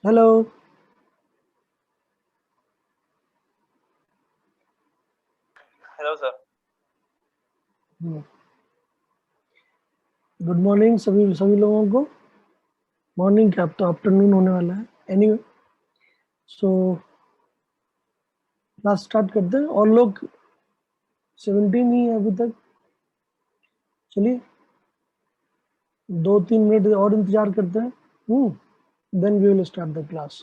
Hello. Hello sir. Good morning सभी सभी लोगों को। मॉर्निंग क्या, अब तो आफ्टरनून होने वाला है। एनीवे, सो क्लास स्टार्ट करते हैं। और लोग 17 ही है अभी तक। चलिए 2-3 मिनट और इंतजार करते हैं, then we will start the class.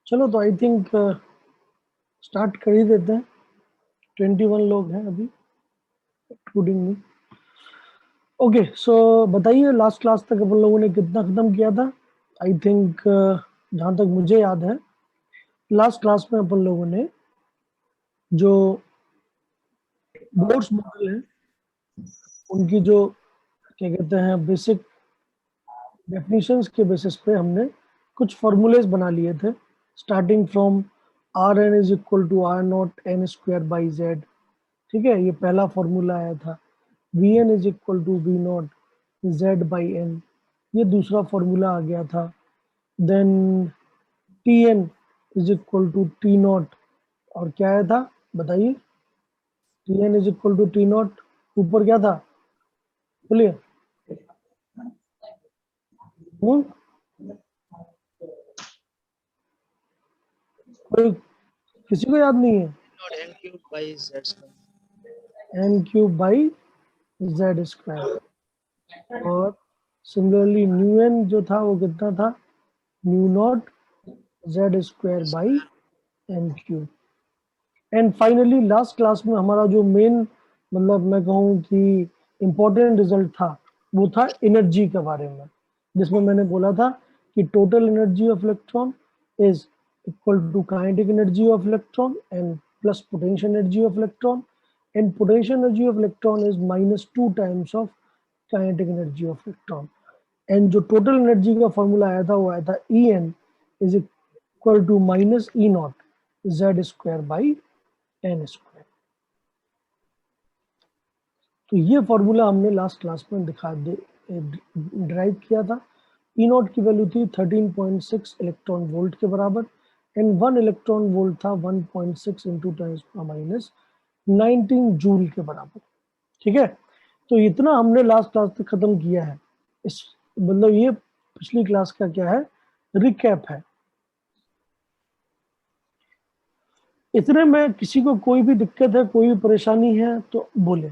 चलो तो आई थिंक स्टार्ट कर ही देते हैं। 21 लोग हैं अभी, इंक्लूडिंग मी। ओके, सो बताइए लास्ट क्लास तक अपन लोगों ने कितना खत्म किया था। आई थिंक जहाँ तक मुझे याद है, लास्ट क्लास में अपन लोगों ने जो बोर्ड्स मॉडल है उनकी जो क्या कहते हैं बेसिक डेफिनेशंस के बेसिस पे हमने कुछ फॉर्मूलेज बना लिए थे, starting from R N is equal to R not N square by Z. ठीक है, ये पहला फॉर्मूला आया था। V N is equal to V not Z by N, ये दूसरा फॉर्मूला आ गया था। Then T N is equal to T not, और क्या आया था बताइए। T N is equal to T not, ऊपर क्या था बोलिए। हम्म, कोई किसी को याद नहीं है। Not n cube by z square. N cube by Z square. और सिमिलरली न्यू एन जो था वो कितना था, nu not Z square by N cube. And finally last class में हमारा जो मेन मतलब मैं कहूँ कि इम्पोर्टेंट रिजल्ट था वो था एनर्जी के बारे में, जिसमें मैंने बोला था कि total energy of electron is equal to kinetic energy of electron and plus potential energy of electron, and potential energy of electron is -2 times of kinetic energy of electron. And जो total energy का formula आया था वो आया था E N is equal to minus E not Z square by N square. तो ये formula हमने लास्ट क्लास में ड्राइव किया था। ई नॉट की वैल्यू थी 13.6 इलेक्ट्रॉन वोल्ट के बराबर, एंड 1 इलेक्ट्रॉन वोल्ट था 1.6 इंटू 10⁻19 जूल के बराबर। ठीक है, तो इतना हमने लास्ट क्लास तक खत्म किया है। इस मतलब ये पिछली क्लास का क्या है, रिकैप है। इतने में किसी को कोई भी दिक्कत है, कोई भी परेशानी है तो बोले,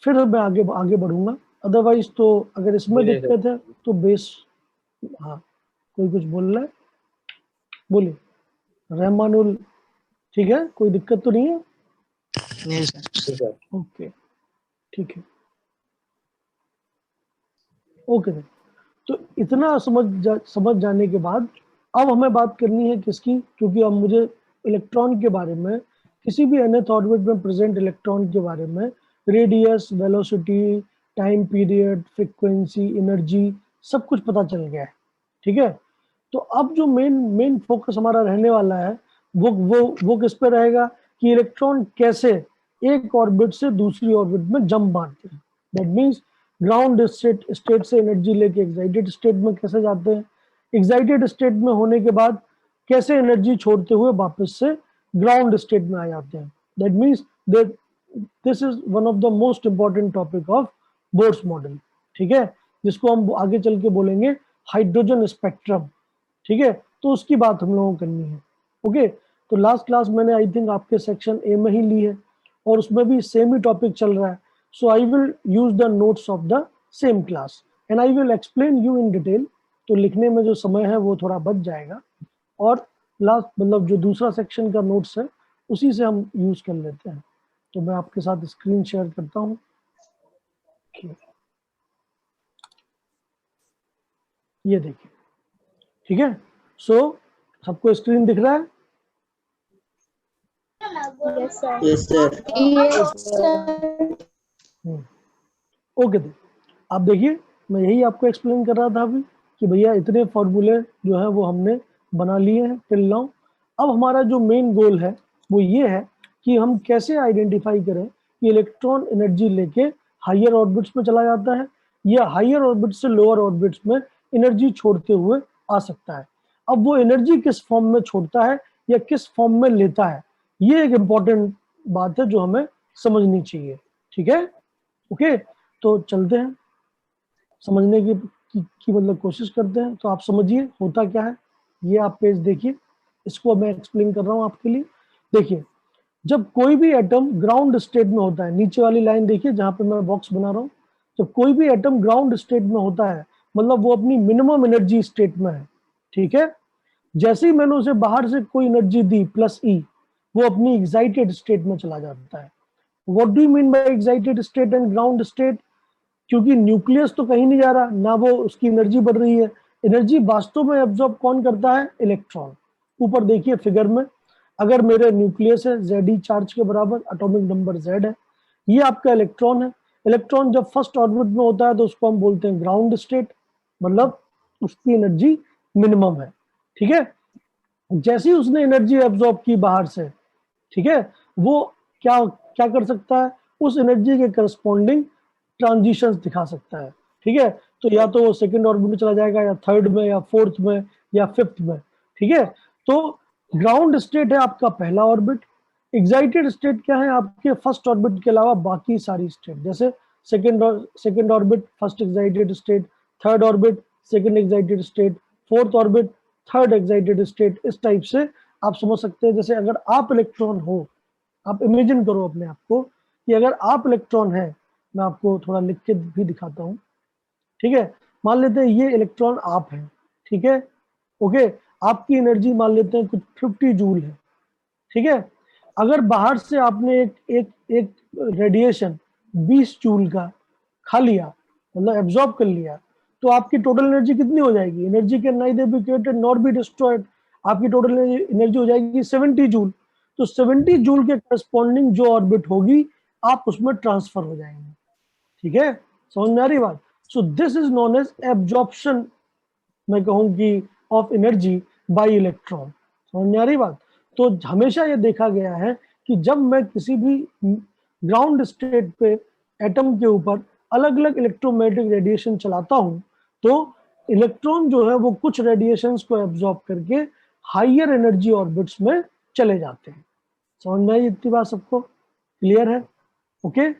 फिर मैं आगे आगे बढ़ूंगा। अदरवाइज तो अगर इसमें दिक्कत है तो बेस। हाँ, कोई कुछ बोल रहा है बोलिए। रहमानुल, ठीक है, कोई दिक्कत तो नहीं है। नहीं सर। ओके, ठीक है, ओके। तो इतना समझ जाने के बाद अब हमें बात करनी है किसकी, क्योंकि अब मुझे इलेक्ट्रॉन के बारे में, किसी भी nth ऑर्बिट में प्रेजेंट इलेक्ट्रॉन के बारे में radius, velocity, time period, frequency, energy सब कुछ पता चल गया है। ठीक है, तो अब जो मेन फोकस हमारा रहने वाला है वो किस पे रहेगा कि इलेक्ट्रॉन कैसे एक ऑर्बिट से दूसरी ऑर्बिट में जंप मारते हैं। दैट मीन्स ग्राउंड स्टेट से एनर्जी लेके एक्साइटेड स्टेट में कैसे जाते हैं, एक्साइटेड स्टेट में होने के बाद कैसे एनर्जी छोड़ते हुए वापस से ग्राउंड स्टेट में आ जाते हैं। That means this is one of the most important topic of Bohr's model. ठीक है, जिसको हम आगे चल के बोलेंगे हाइड्रोजन स्पेक्ट्रम। ठीक है, तो उसकी बात हम लोगों को करनी है। ओके, तो लास्ट क्लास मैंने आई थिंक आपके सेक्शन ए में ही ली है और उसमें भी सेम ही टॉपिक चल रहा है। So I will use the notes of the same class and I will explain you in detail. तो लिखने में जो समय है वो थोड़ा बच जाएगा और लास्ट मतलब जो दूसरा सेक्शन का नोट्स है उसी से हम यूज कर लेते हैं। तो मैं आपके साथ स्क्रीन शेयर करता हूँ। ये देखिए, ठीक है। सो सबको स्क्रीन दिख रहा है? Yes, sir. ओके, तो आप देखिए मैं यही आपको एक्सप्लेन कर रहा था अभी कि भैया इतने फॉर्मूले जो है वो हमने बना लिए हैं टिल नाउ। अब हमारा जो मेन गोल है वो ये है कि हम कैसे आइडेंटिफाई करें कि इलेक्ट्रॉन एनर्जी लेके हायर ऑर्बिट्स में चला जाता है या हायर ऑर्बिट से लोअर ऑर्बिट्स में एनर्जी छोड़ते हुए आ सकता है। अब वो एनर्जी किस फॉर्म में छोड़ता है या किस फॉर्म में लेता है, ये एक इम्पॉर्टेंट बात है जो हमें समझनी चाहिए। ठीक है, ओके, तो चलते हैं समझने की मतलब कोशिश करते हैं। तो आप समझिए होता क्या है। ये आप पेज देखिए, इसको मैं एक्सप्लेन कर रहा हूँ आपके लिए। देखिए, जब कोई भी एटम ग्राउंड स्टेट में होता है, नीचे वाली लाइन देखिए जहां पे मैं बॉक्स बना रहा हूँ, जब कोई भी एटम ग्राउंड स्टेट में होता है मतलब वो अपनी मिनिमम एनर्जी स्टेट में है। ठीक है, जैसे ही मैंने उसे बाहर से कोई एनर्जी दी प्लस ई, वो अपनी एक्साइटेड स्टेट में चला जाता है। What do you mean by excited state and ground state? क्योंकि न्यूक्लियस तो कहीं नहीं जा रहा, ना वो उसकी एनर्जी बढ़ रही है। एनर्जी वास्तव में एब्जॉर्ब कौन करता है? इलेक्ट्रॉन। ऊपर देखिए फिगर में, अगर मेरे न्यूक्लियस है Ze चार्ज के बराबर, एटॉमिक नंबर Z है, ये आपका इलेक्ट्रॉन है। इलेक्ट्रॉन जब फर्स्ट ऑर्बिट में होता है तो उसको हम बोलते हैं ग्राउंड स्टेट, मतलब उसकी एनर्जी मिनिमम है। ठीक है, जैसे ही उसने एनर्जी एब्जॉर्ब की बाहर से, ठीक है, वो क्या क्या कर सकता है? उस एनर्जी के करस्पॉन्डिंग ट्रांजिशंस दिखा सकता है। ठीक है, तो या तो वो सेकंड ऑर्बिट में चला जाएगा या थर्ड में या फोर्थ में या फिफ्थ में। ठीक है, तो ग्राउंड स्टेट है आपका पहला ऑर्बिट। एक्साइटेड स्टेट क्या है? आपके फर्स्ट ऑर्बिट के अलावा बाकी सारी स्टेट, जैसे second orbit first excited state, third orbit second excited state, fourth orbit third excited state. इस टाइप से आप समझ सकते हैं। जैसे अगर आप इलेक्ट्रॉन हो, आप इमेजिन करो अपने आप को कि अगर आप इलेक्ट्रॉन है, मैं आपको थोड़ा लिख के भी दिखाता हूँ। ठीक है, मान लेते हैं ये इलेक्ट्रॉन आप हैं। ठीक है, ओके, आपकी एनर्जी मान लेते हैं कुछ 50 जूल है। ठीक है, अगर बाहर से आपने एक रेडिएशन 20 जूल का खा लिया, मतलब एब्जॉर्ब कर लिया, तो आपकी टोटल एनर्जी कितनी हो जाएगी? Energy can neither be created nor be destroyed. आपकी टोटल एनर्जी हो जाएगी 70 जूल। तो 70 जूल के करस्पॉन्डिंग जो ऑर्बिट होगी आप उसमें ट्रांसफर हो जाएंगे। ठीक है, समझ में आ रही बात? So this is known as absorption, मैं कहूंगी, ऑफ एनर्जी बाय इलेक्ट्रॉन। समझ में आ रही बात? तो हमेशा ये देखा गया है कि जब मैं किसी भी ग्राउंड स्टेट पे एटम के ऊपर अलग अलग इलेक्ट्रोमैग्नेटिक रेडिएशन चलाता हूं, तो इलेक्ट्रॉन जो है वो कुछ रेडिएशंस को एब्जॉर्ब करके हायर एनर्जी ऑर्बिट्स में चले जाते हैं। समझ में आई इतनी बात? सबको क्लियर है? ओके,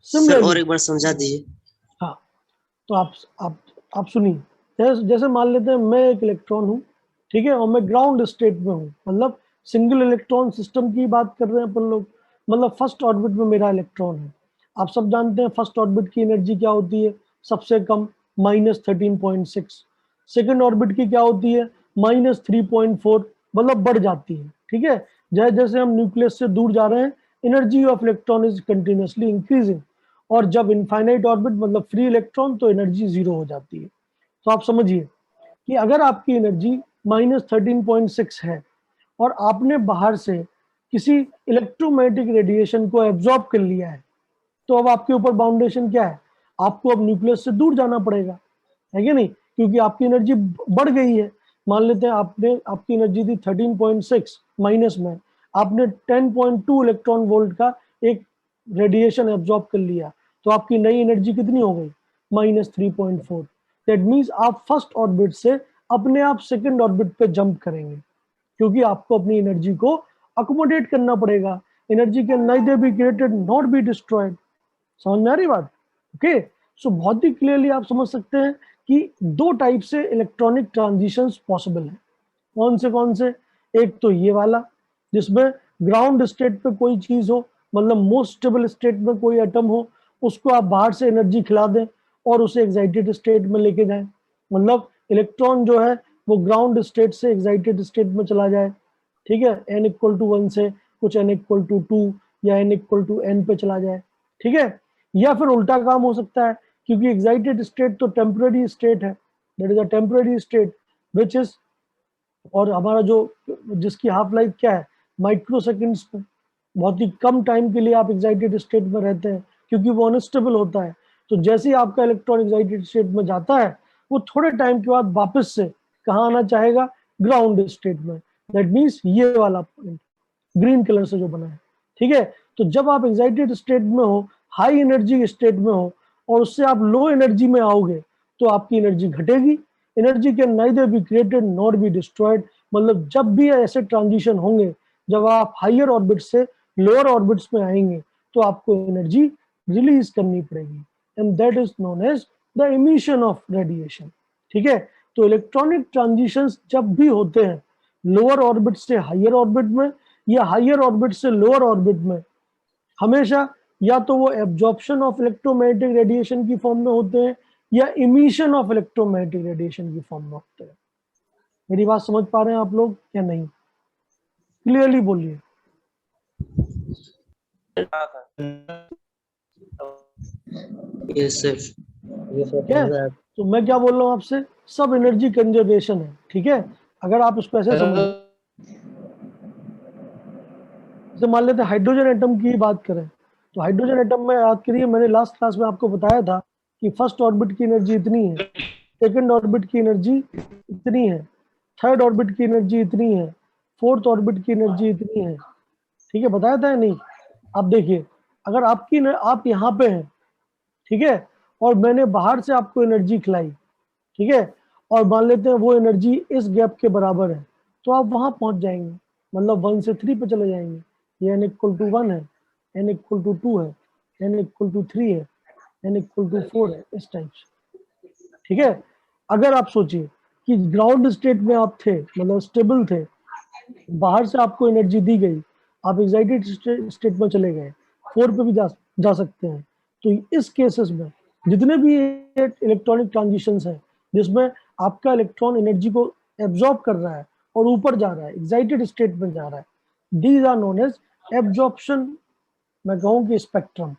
सर और एक बार समझा दीजिए। हाँ, तो आप सुनिए। जैसे मान लेते हैं मैं एक इलेक्ट्रॉन हूँ, ठीक है, और मैं ग्राउंड स्टेट में हूँ, मतलब सिंगल इलेक्ट्रॉन सिस्टम की बात कर रहे हैं अपन लोग। मतलब फर्स्ट ऑर्बिट में मेरा इलेक्ट्रॉन है। आप सब जानते हैं फर्स्ट ऑर्बिट की एनर्जी क्या होती है? सबसे कम -13.6। सेकेंड ऑर्बिट की क्या होती है? -3.4, मतलब बढ़ जाती है। ठीक है, जैसे जैसे हम न्यूक्लियस से दूर जा रहे हैं, energy of electron is continuously increasing. और जब इनफाइनाइट ऑर्बिट मतलब फ्री इलेक्ट्रॉन, तो एनर्जी जीरो हो जाती है। तो आप समझिए कि अगर आपकी एनर्जी -13.6 है और आपने बाहर से किसी इलेक्ट्रोमैग्नेटिक रेडिएशन को एब्जॉर्ब कर लिया है, तो अब आपके ऊपर बाउंडेशन क्या है, आपको अब न्यूक्लियस से दूर जाना पड़ेगा, है कि नहीं, क्योंकि आपकी एनर्जी बढ़ गई है। मान लेते हैं आपकी एनर्जी थी 13.6 माइनस में, आपने 10.2 इलेक्ट्रॉन वोल्ट का एक रेडिएशन एब्जॉर्ब कर लिया, तो आपकी नई एनर्जी कितनी हो गई, -3.4। दैट मीन्स आप फर्स्ट ऑर्बिट से अपने आप सेकंड ऑर्बिट पे जंप करेंगे, क्योंकि आपको अपनी एनर्जी को अकोमोडेट करना पड़ेगा। Energy can neither be created not be destroyed. समझ में आ रही बात? ओके, सो बहुत ही क्लियरली आप समझ सकते हैं कि दो टाइप से इलेक्ट्रॉनिक ट्रांजिशंस पॉसिबल है। कौन से? एक तो ये वाला जिसमें ग्राउंड स्टेट पे कोई चीज हो, मतलब मोस्ट स्टेबल स्टेट में कोई एटम हो, उसको आप बाहर से एनर्जी खिला दें और उसे एक्साइटेड स्टेट में लेके जाएं, मतलब इलेक्ट्रॉन जो है वो ग्राउंड स्टेट से एक्साइटेड स्टेट में चला जाए, ठीक है, n=1 से कुछ n=2 या n=n पे चला जाए, ठीक है। या फिर उल्टा काम हो सकता है, क्योंकि एक्साइटेड स्टेट तो टेम्पररी स्टेट है, that is a temporary state which is, और हमारा जो जिसकी हाफ लाइफ क्या है, माइक्रो सेकेंड्स में, बहुत ही कम टाइम के लिए आप एक्साइटेड स्टेट में रहते हैं, क्योंकि वो अनस्टेबल होता है। तो जैसे ही आपका इलेक्ट्रॉन एक्साइटेड स्टेट में जाता है, वो थोड़े टाइम के बाद वापस से कहाँ आना चाहेगा, ग्राउंड स्टेट में। दैट मीन्स ये वाला पॉइंट ग्रीन कलर से जो बना है, ठीक है। तो जब आप एक्साइटेड स्टेट में हो, हाई एनर्जी स्टेट में हो, और उससे आप लो एनर्जी में आओगे, तो आपकी एनर्जी घटेगी। Energy can neither be created not be destroyed, मतलब जब भी ऐसे ट्रांजिशन होंगे, जब आप हायर ऑर्बिट से लोअर ऑर्बिट्स में आएंगे, तो आपको एनर्जी रिलीज करनी पड़ेगी, and that is known as the emission of radiation, ठीक है। तो इलेक्ट्रॉनिक ट्रांजिशंस जब भी होते हैं लोअर ऑर्बिट से हायर ऑर्बिट में या हायर ऑर्बिट से लोअर ऑर्बिट में, हमेशा या तो वो एब्जॉर्प्शन ऑफ इलेक्ट्रोमैग्नेटिक रेडिएशन की फॉर्म में होते हैं या इमिशन ऑफ इलेक्ट्रोमैग्नेटिक रेडिएशन की फॉर्म में होते हैं। मेरी बात समझ पा रहे हैं आप लोग या नहीं? क्लियरली बोलिए। हाँ सर। Yes sir. ठीक है, तो मैं क्या बोल रहा हूँ आपसे, सब एनर्जी कंजर्वेशन है, ठीक है। अगर आप उसको ऐसे समझ, जैसे मान लेते हैं हाइड्रोजन एटम की बात करें, तो हाइड्रोजन एटम में याद करिए, मैंने लास्ट क्लास में आपको बताया था कि फर्स्ट ऑर्बिट की एनर्जी इतनी है, सेकंड ऑर्बिट की एनर्जी इतनी है, थर्ड ऑर्बिट की एनर्जी इतनी है, फोर्थ ऑर्बिट की एनर्जी इतनी है, ठीक है, बताया था या नहीं? आप देखिए, अगर आप यहाँ पे हैं, ठीक है, और मैंने बाहर से आपको एनर्जी खिलाई, ठीक है, और मान लेते हैं वो एनर्जी इस गैप के बराबर है, तो आप वहां पहुंच जाएंगे, मतलब 1 से 3 पे चले जाएंगे। ये n=1 है, n=2 है, n=3 है, n=4 है, इस टाइप से, ठीक है। अगर आप सोचिए कि ग्राउंड स्टेट में आप थे, मतलब स्टेबल थे, बाहर से आपको एनर्जी दी गई, आप एक्साइटेड स्टेट में चले गए, 4 पे भी जा सकते हैं। तो इस केसेस में जितने भी इलेक्ट्रॉनिक ट्रांजिशंस हैं जिसमें आपका इलेक्ट्रॉन एनर्जी को एब्जॉर्ब कर रहा है और ऊपर जा रहा है, एक्साइटेड स्टेट में जा रहा है, these are known as absorption, मैं कहूँ कि स्पेक्ट्रम,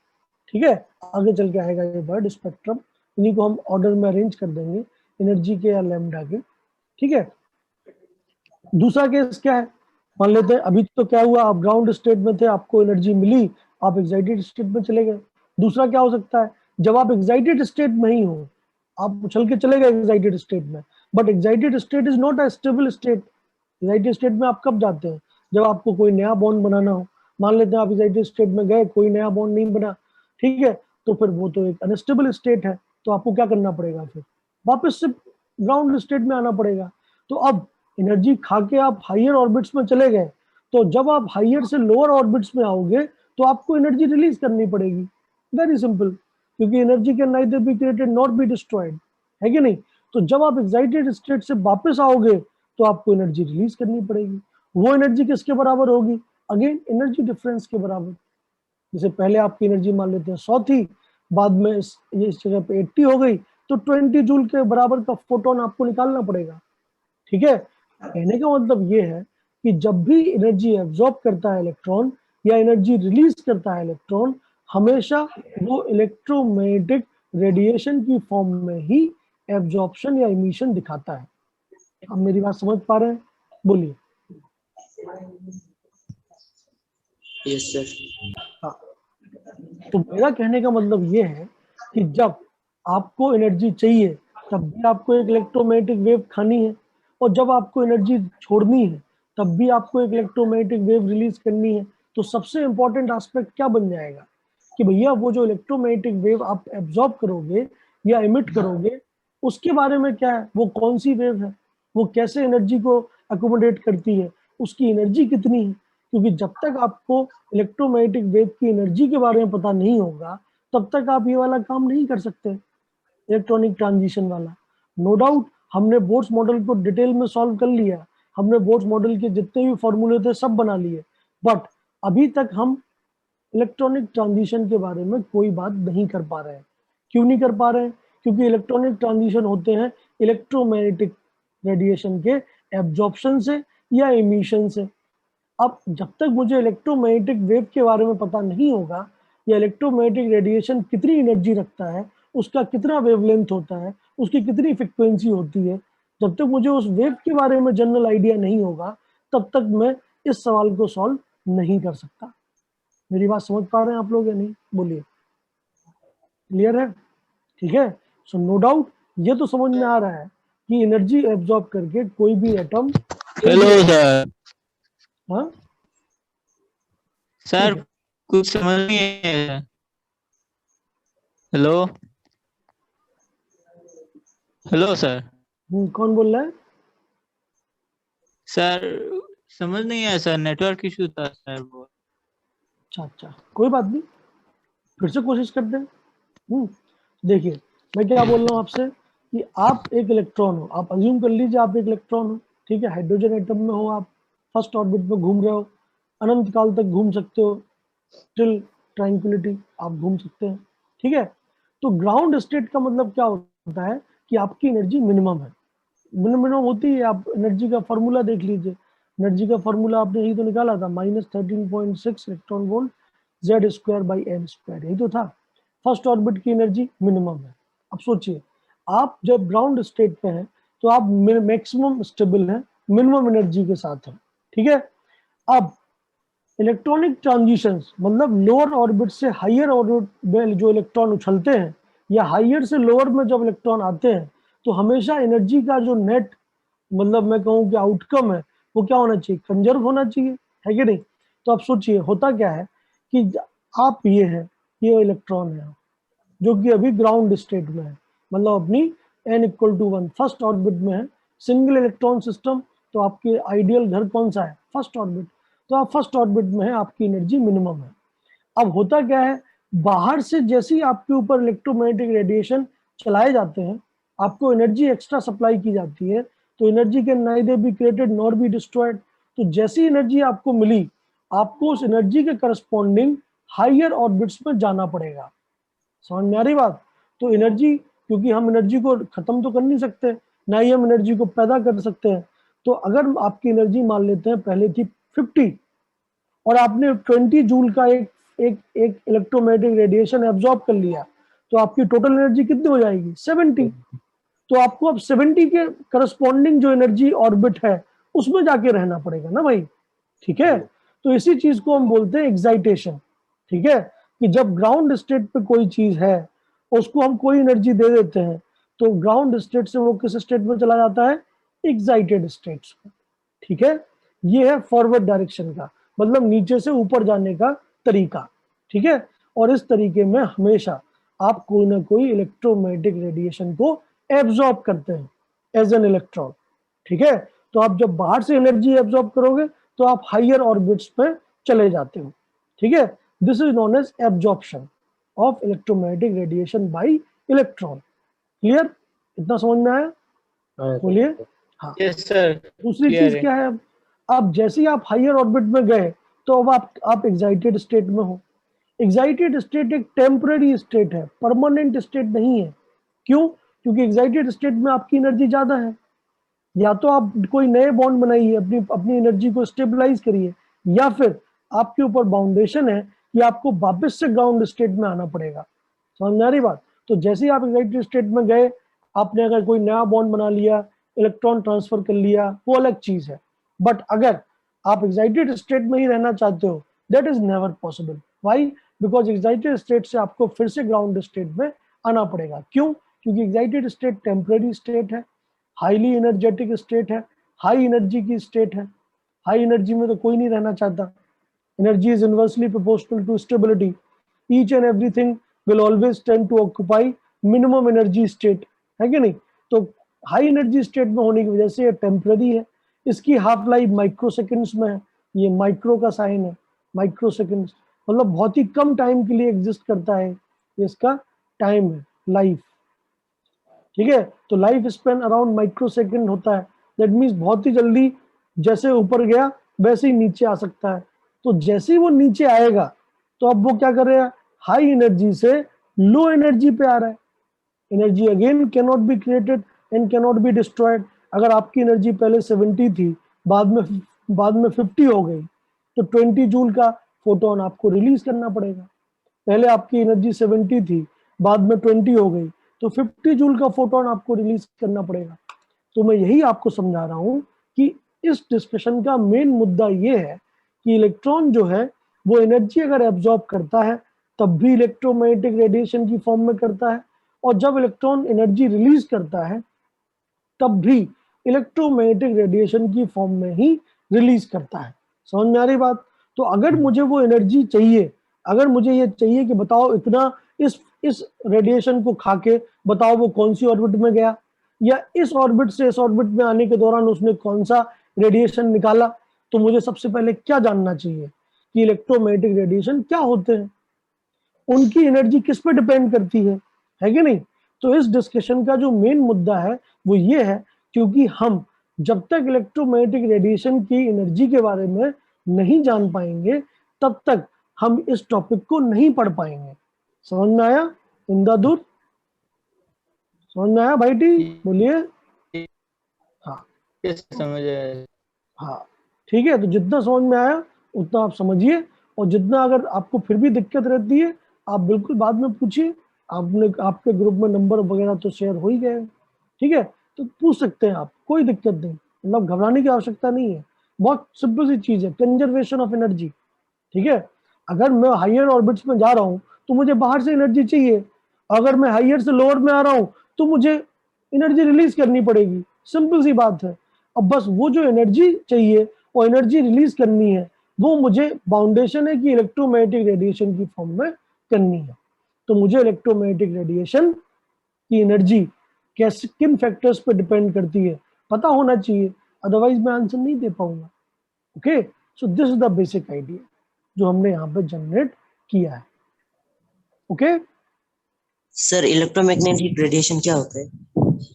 ठीक है। आगे चल के आएगा ये वर्ड स्पेक्ट्रम, इन्हीं को हम ऑर्डर में अरेंज कर देंगे, एनर्जी के या लैम्डा के, ठीक है। दूसरा केस क्या है, मान लेते हैं अभी तो क्या हुआ, आप ग्राउंड स्टेट में थे, आपको एनर्जी मिली, आप एक्साइटेड स्टेट में चले गए। दूसरा क्या हो सकता है, जब आप एक्साइटेड स्टेट में ही हो, आप उछल के चले गए एक्साइटेड स्टेट में, but excited state is not a stable state. Excited state में आप कब जाते हैं, जब आपको कोई नया बॉन्ड बनाना हो। मान लेते हैं आप एक्साइटेड स्टेट में गए, कोई नया बॉन्ड नहीं बना, ठीक है, तो फिर वो तो एक अनस्टेबल स्टेट है, तो आपको क्या करना पड़ेगा, फिर वापस से ग्राउंड स्टेट में आना पड़ेगा। तो अब एनर्जी खा के आप हायर ऑर्बिट्स में चले गए, तो जब आप हायर से लोअर ऑर्बिट्स में आओगे, तो आपको एनर्जी रिलीज करनी पड़ेगी, वेरी सिंपल, क्योंकि energy can neither be created not be destroyed, है कि नहीं। तो जब आप एक्साइटेड स्टेट से वापस आओगे, तो आपको एनर्जी रिलीज करनी पड़ेगी। वो एनर्जी किसके बराबर होगी, अगेन एनर्जी डिफरेंस के बराबर। जैसे पहले आपकी एनर्जी मान लेते हैं 100 थी, बाद में इस जगह पे 80 हो गई, तो 20 जूल के बराबर का फोटोन आपको निकालना पड़ेगा, ठीक है। कहने का मतलब ये है कि जब भी एनर्जी एब्जॉर्ब करता है इलेक्ट्रॉन या एनर्जी रिलीज करता है इलेक्ट्रॉन, हमेशा वो इलेक्ट्रोमैग्नेटिक रेडिएशन की फॉर्म में ही एब्जॉर्प्शन या इमिशन दिखाता है। अब मेरी बात समझ पा रहे हैं, बोलिए। Yes sir. हाँ, तो मेरा कहने का मतलब ये है कि जब आपको एनर्जी चाहिए तब भी आपको एक इलेक्ट्रोमैग्नेटिक वेव खानी है, और जब आपको एनर्जी छोड़नी है तब भी आपको एक इलेक्ट्रोमैग्नेटिक वेव रिलीज करनी है। तो सबसे इंपॉर्टेंट एस्पेक्ट क्या बन जाएगा कि भैया वो जो इलेक्ट्रोमैग्नेटिक वेव आप एब्जॉर्ब करोगे या इमिट करोगे उसके बारे में क्या है, वो कौन सी वेव है, वो कैसे एनर्जी को अकोमोडेट करती है, उसकी एनर्जी कितनी है। क्योंकि जब तक आपको इलेक्ट्रोमैग्नेटिक वेव की एनर्जी के बारे में पता नहीं होगा तब तक आप ये वाला काम नहीं कर सकते, इलेक्ट्रॉनिक ट्रांजिशन वाला। नो डाउट हमने बोर्ड्स मॉडल को डिटेल में सॉल्व कर लिया, हमने बोर्ड्स मॉडल के जितने भी फॉर्मूले थे सब बना लिए, बट अभी तक हम इलेक्ट्रॉनिक ट्रांजिशन के बारे में कोई बात नहीं कर पा रहे हैं। क्यों नहीं कर पा रहे हैं? क्योंकि इलेक्ट्रॉनिक ट्रांजिशन होते हैं इलेक्ट्रोमैग्नेटिक रेडिएशन के एब्जॉर्प्शन से या इमिशन से। अब जब तक मुझे इलेक्ट्रोमैग्नेटिक वेव के बारे में पता नहीं होगा या इलेक्ट्रोमैग्नेटिक रेडिएशन कितनी एनर्जी रखता है, उसका कितना वेवलेंथ होता है, उसकी कितनी फ्रिक्वेंसी होती है, जब तक मुझे उस वेव के बारे में जनरल आइडिया नहीं होगा तब तक मैं इस सवाल को सॉल्व नहीं कर सकता। मेरी बात समझ पा रहे हैं आप लोग या नहीं? बोलिए, क्लियर है? ठीक है। सो नो डाउट ये तो समझ में आ रहा है कि एनर्जी एब्जॉर्ब करके कोई भी एटम, हेलो सर। हाँ सर कुछ समझ नहीं है। Hello hello sir. कौन बोल रहा है? सर समझ नहीं आया सर, नेटवर्क इशू था सर वो। अच्छा, कोई बात नहीं, फिर से कोशिश करते हैं। देखिए मैं क्या बोल रहा हूँ आपसे कि आप एक इलेक्ट्रॉन हो, आप अज्यूम कर लीजिए आप एक इलेक्ट्रॉन हो, ठीक है, हाइड्रोजन एटम में हो, आप फर्स्ट ऑर्बिट में घूम रहे हो, अनंत काल तक घूम सकते हो, टिल ट्रैंक्विलिटी आप घूम सकते हैं, ठीक है। तो ग्राउंड स्टेट का मतलब क्या होता है कि आपकी एनर्जी मिनिमम है, मिनिमम होती है। आप एनर्जी का फॉर्मूला देख लीजिए, एनर्जी का फॉर्मूला आपने यही तो निकाला था, -13.6 electron volt Z square by N square, यही तो था। फर्स्ट ऑर्बिट की एनर्जी मिनिमम है। अब सोचिए आप जब ग्राउंड स्टेट पे हैं तो आप मैक्सिमम स्टेबल हैं, मिनिमम एनर्जी के साथ हैं, ठीक है। अब इलेक्ट्रॉनिक ट्रांजिशंस मतलब लोअर ऑर्बिट से हायर ऑर्बिट में जो इलेक्ट्रॉन उछलते हैं या हायर से लोअर में जब इलेक्ट्रॉन आते हैं तो हमेशा एनर्जी का जो नेट मतलब मैं कहूँ कि आउटकम है वो क्या होना चाहिए, कंजर्व होना चाहिए, है कि नहीं। तो आप सोचिए होता क्या है कि आप ये है, ये इलेक्ट्रॉन है जो कि अभी ग्राउंड स्टेट में है, मतलब अपनी n=1 फर्स्ट ऑर्बिट में है, सिंगल इलेक्ट्रॉन सिस्टम। तो आपके आइडियल घर कौन सा है? First orbit. तो आप फर्स्ट ऑर्बिट में है, आपकी एनर्जी मिनिमम है। अब होता क्या है, बाहर से जैसे ही आपके ऊपर इलेक्ट्रोमैग्नेटिक रेडिएशन चलाए जाते हैं, आपको एनर्जी एक्स्ट्रा सप्लाई की जाती है, तो energy can neither be created nor be destroyed. तो जैसी एनर्जी आपको मिली, आपको उस एनर्जी के करस्पॉन्डिंग हायर ऑर्बिट्स में जाना पड़ेगा। समझ में आ रही बात? तो एनर्जी, क्योंकि हम एनर्जी को खत्म तो कर नहीं सकते, ना ही हम एनर्जी को पैदा कर सकते हैं। तो अगर आपकी एनर्जी मान लेते हैं पहले थी 50 और आपने 20 जूल का एक इलेक्ट्रोमैग्नेटिक रेडिएशन एब्जॉर्ब कर लिया, तो आपकी टोटल एनर्जी कितनी हो जाएगी? 70। तो आपको अब 70 के करस्पॉन्डिंग जो एनर्जी ऑर्बिट है उसमें जाके रहना पड़ेगा ना भाई, ठीक है। तो इसी चीज को हम बोलते हैं एक्साइटेशन, ठीक है। कि जब ग्राउंड स्टेट पे कोई चीज है उसको हम कोई एनर्जी दे देते हैं तो ग्राउंड स्टेट से वो किस स्टेट में चला जाता है? एक्साइटेड स्टेट्स में, ठीक है। ये है फॉरवर्ड डायरेक्शन का मतलब नीचे से ऊपर जाने का तरीका, ठीक है। और इस तरीके में हमेशा आप कोई ना कोई इलेक्ट्रोमैग्नेटिक रेडिएशन को एब्जॉर्ब करते हैं एज एन इलेक्ट्रॉन, ठीक है। तो आप जब बाहर से एनर्जी एब्जॉर्ब करोगे तो आप हायर ऑर्बिट्स पे चले जाते हो, ठीक है। This is known as absorption of electromagnetic radiation by electron. Clear? इतना समझ में आया? बोलिए। हाँ, यस सर। दूसरी चीज क्या है, अब जैसे ही आप हायर ऑर्बिट में गए तो अब आप एक्साइटेड स्टेट में हो। एक्साइटेड स्टेट एक टेम्पररी स्टेट है, परमानेंट स्टेट नहीं है। क्यों? क्योंकि एक्साइटेड स्टेट में आपकी एनर्जी ज्यादा है, या तो आप कोई नए बॉन्ड बनाइए, अपनी अपनी एनर्जी को स्टेबलाइज करिए, या फिर आपके ऊपर बाउंडेशन है कि आपको वापस से ग्राउंड स्टेट में आना पड़ेगा। समझ में आ रही बात? तो जैसे ही आप एक्साइटेड स्टेट में गए, आपने अगर कोई नया बॉन्ड बना लिया, इलेक्ट्रॉन ट्रांसफर कर लिया, वो अलग चीज है। बट अगर आप एक्साइटेड स्टेट में ही रहना चाहते हो, that is never possible. Why? Because excited state से आपको फिर से ग्राउंड स्टेट में आना पड़ेगा। क्यों? क्योंकि एक्साइटेड स्टेट टेम्पररी स्टेट है, हाईली एनर्जेटिक स्टेट है, हाई एनर्जी की स्टेट है। हाई एनर्जी में तो कोई नहीं रहना चाहता। Energy is inversely proportional to stability. Each and everything will always tend to occupy minimum energy state, है कि नहीं? तो हाई एनर्जी स्टेट में होने की वजह से ये टेम्पररी है। इसकी हाफ लाइफ माइक्रो सेकेंड्स में है, ये माइक्रो का साइन है, माइक्रो सेकेंड्स मतलब बहुत ही कम टाइम के लिए एग्जिस्ट करता है, ये इसका टाइम है, लाइफ। ठीक है, तो life span around micro second होता है। दैट मीन्स बहुत ही जल्दी जैसे ऊपर गया वैसे ही नीचे आ सकता है। तो जैसे ही वो नीचे आएगा तो अब वो क्या कर रहा है, हाई एनर्जी से लो एनर्जी पे आ रहा है। Energy again can not be created and can not be destroyed. अगर आपकी एनर्जी पहले 70 थी, बाद में 50 हो गई, तो 20 जूल का फोटोन आपको रिलीज करना पड़ेगा। पहले आपकी एनर्जी 70 थी, बाद में 20 हो गई, तो 50 जूल का फोटोन आपको रिलीज करना पड़ेगा। तो मैं यही आपको समझा रहा हूं कि इस डिस्कशन का मेन मुद्दा ये है कि इलेक्ट्रॉन जो है वो एनर्जी अगर एब्जॉर्ब करता है तब भी इलेक्ट्रोमैग्नेटिक रेडिएशन की फॉर्म में करता है, और जब इलेक्ट्रॉन एनर्जी रिलीज करता है तब भी इलेक्ट्रोमैग्नेटिक रेडिएशन की फॉर्म में ही रिलीज करता है। समझ में आ रही बात? तो अगर मुझे वो एनर्जी चाहिए, अगर मुझे ये चाहिए कि बताओ इतना इस रेडिएशन को खाके बताओ वो कौन सी ऑर्बिट में गया, या इस ऑर्बिट से इस ऑर्बिट में आने के दौरान उसने कौन सा रेडिएशन निकाला, तो मुझे सबसे पहले क्या जानना चाहिए कि इलेक्ट्रोमैग्नेटिक रेडिएशन क्या होते हैं, उनकी एनर्जी किस पे डिपेंड करती है कि नहीं? तो इस डिस्कशन का जो मेन मुद्दा है वो ये है, क्योंकि हम जब तक इलेक्ट्रोमैग्नेटिक रेडिएशन की एनर्जी के बारे में नहीं जान पाएंगे तब तक हम इस टॉपिक को नहीं पढ़ पाएंगे। समझ में आया इंदादुर? समझ में आया भाई टी? बोलिए। हाँ समझ आया। हाँ ठीक है, तो जितना समझ में आया उतना आप समझिए, और जितना अगर आपको फिर भी दिक्कत रहती है आप बिल्कुल बाद में पूछिए। आपके ग्रुप में नंबर वगैरह तो शेयर हो ही गए, ठीक है, तो पूछ सकते हैं आप, कोई दिक्कत नहीं, मतलब घबराने की आवश्यकता नहीं है। बहुत सिंपल सी चीज है, कंजर्वेशन ऑफ एनर्जी। ठीक है, अगर मैं हायर ऑर्बिट्स में जा रहा हूँ तो मुझे बाहर से एनर्जी चाहिए, अगर मैं हायर से लोअर में आ रहा हूँ तो मुझे एनर्जी रिलीज करनी पड़ेगी। सिंपल सी बात है। अब बस वो जो एनर्जी चाहिए वो एनर्जी रिलीज करनी है, वो मुझे बाउंडेशन है कि इलेक्ट्रोमैग्नेटिक रेडिएशन की फॉर्म में करनी है। तो मुझे इलेक्ट्रोमैग्नेटिक रेडिएशन की एनर्जी कैसे किन फैक्टर्स पे डिपेंड करती है पता होना चाहिए, अदरवाइज मैं आंसर नहीं दे पाऊंगा। Okay, so this is the basic idea जो हमने यहाँ पे जनरेट किया है। ओके सर इलेक्ट्रोमैग्नेटिक रेडिएशन क्या होता है?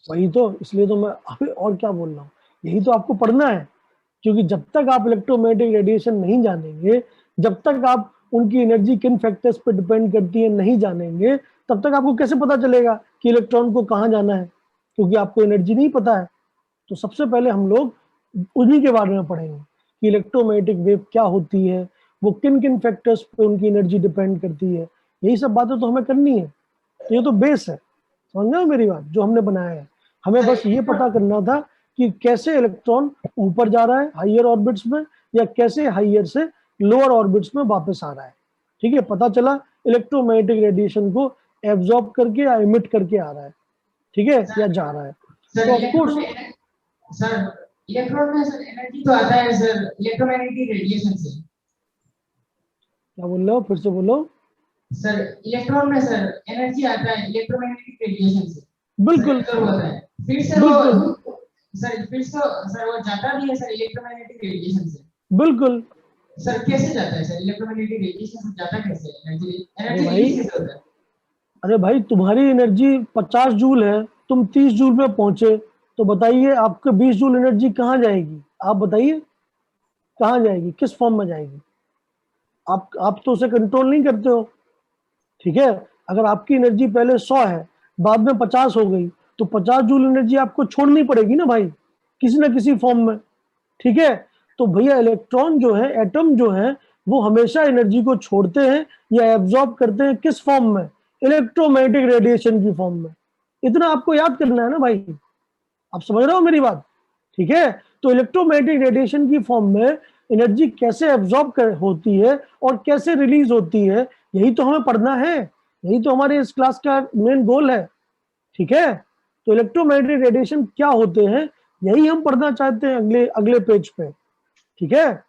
वही तो, इसलिए तो मैं अभी और क्या बोल रहा हूँ, यही तो आपको पढ़ना है। क्योंकि जब तक आप इलेक्ट्रोमैग्नेटिक रेडिएशन नहीं जानेंगे, जब तक आप उनकी एनर्जी किन फैक्टर्स पे डिपेंड करती है नहीं जानेंगे, तब तक आपको कैसे पता चलेगा कि इलेक्ट्रॉन को कहाँ जाना है, क्योंकि आपको एनर्जी नहीं पता है। तो सबसे पहले हम लोग उन्हीं के बारे में पढ़ेंगे कि इलेक्ट्रोमैग्नेटिक वेव क्या होती है, वो किन किन फैक्टर्स पे उनकी एनर्जी डिपेंड करती है, यही सब बातें तो हमें करनी है। तो ये तो बेस है, समझ रहे हो मेरी बात, जो हमने बनाया है। हमें बस ये पता करना था कि कैसे इलेक्ट्रॉन ऊपर जा रहा है हायर ऑर्बिट्स में, या कैसे हायर से लोअर ऑर्बिट्स में वापस आ रहा है। ठीक है, पता चला इलेक्ट्रोमैग्नेटिक रेडिएशन को एब्जॉर्ब करके या इमिट करके आ रहा है, ठीक है, या जा रहा है। तो ऑफ कोर्स सर इलेक्ट्रॉन में सर एनर्जी तो आता है सर इलेक्ट्रोमैग्नेटिक रेडिएशन से। क्या बोल रहे हो, फिर से बोलो। सर इलेक्ट्रॉन में सर एनर्जी आता है इलेक्ट्रोमैग्नेटिक रेडिएशन से। बिल्कुल सर होता है, फिर से वो सर फिर से सर वो जाता भी है सर इलेक्ट्रोमैग्नेटिक रेडिएशन से। बिल्कुल सर कैसे जाता है सर इलेक्ट्रोमैग्नेटिक रेडिएशन से, जाता कैसे एनर्जी भाई, रिलीज कैसे होता है? अरे भाई तुम्हारी एनर्जी 50 जूल है, तुम 30 जूल में पहुंचे, तो बताइए आपके 20 जूल एनर्जी कहाँ जाएगी? आप बताइए कहाँ जाएगी, किस फॉर्म में जाएगी? आप तो उसे कंट्रोल नहीं करते हो। ठीक है, अगर आपकी एनर्जी पहले 100 है, बाद में 50 हो गई, तो 50 जूल एनर्जी आपको छोड़नी पड़ेगी ना भाई, किसी ना किसी फॉर्म में। ठीक है, तो भैया इलेक्ट्रॉन जो है, एटम जो है, वो हमेशा एनर्जी को छोड़ते हैं या एब्जॉर्ब करते हैं किस फॉर्म में? इलेक्ट्रोमैग्नेटिक रेडिएशन की फॉर्म में। इतना आपको याद करना है ना भाई, आप समझ रहे हो मेरी बात? ठीक है, तो इलेक्ट्रोमैग्नेटिक रेडिएशन की फॉर्म में एनर्जी कैसे एब्जॉर्ब होती है और कैसे रिलीज होती है, यही तो हमें पढ़ना है, यही तो हमारे इस क्लास का मेन गोल है। ठीक है, तो इलेक्ट्रोमैग्नेटिक रेडिएशन क्या होते हैं यही हम पढ़ना चाहते हैं अगले अगले पेज पे। ठीक है,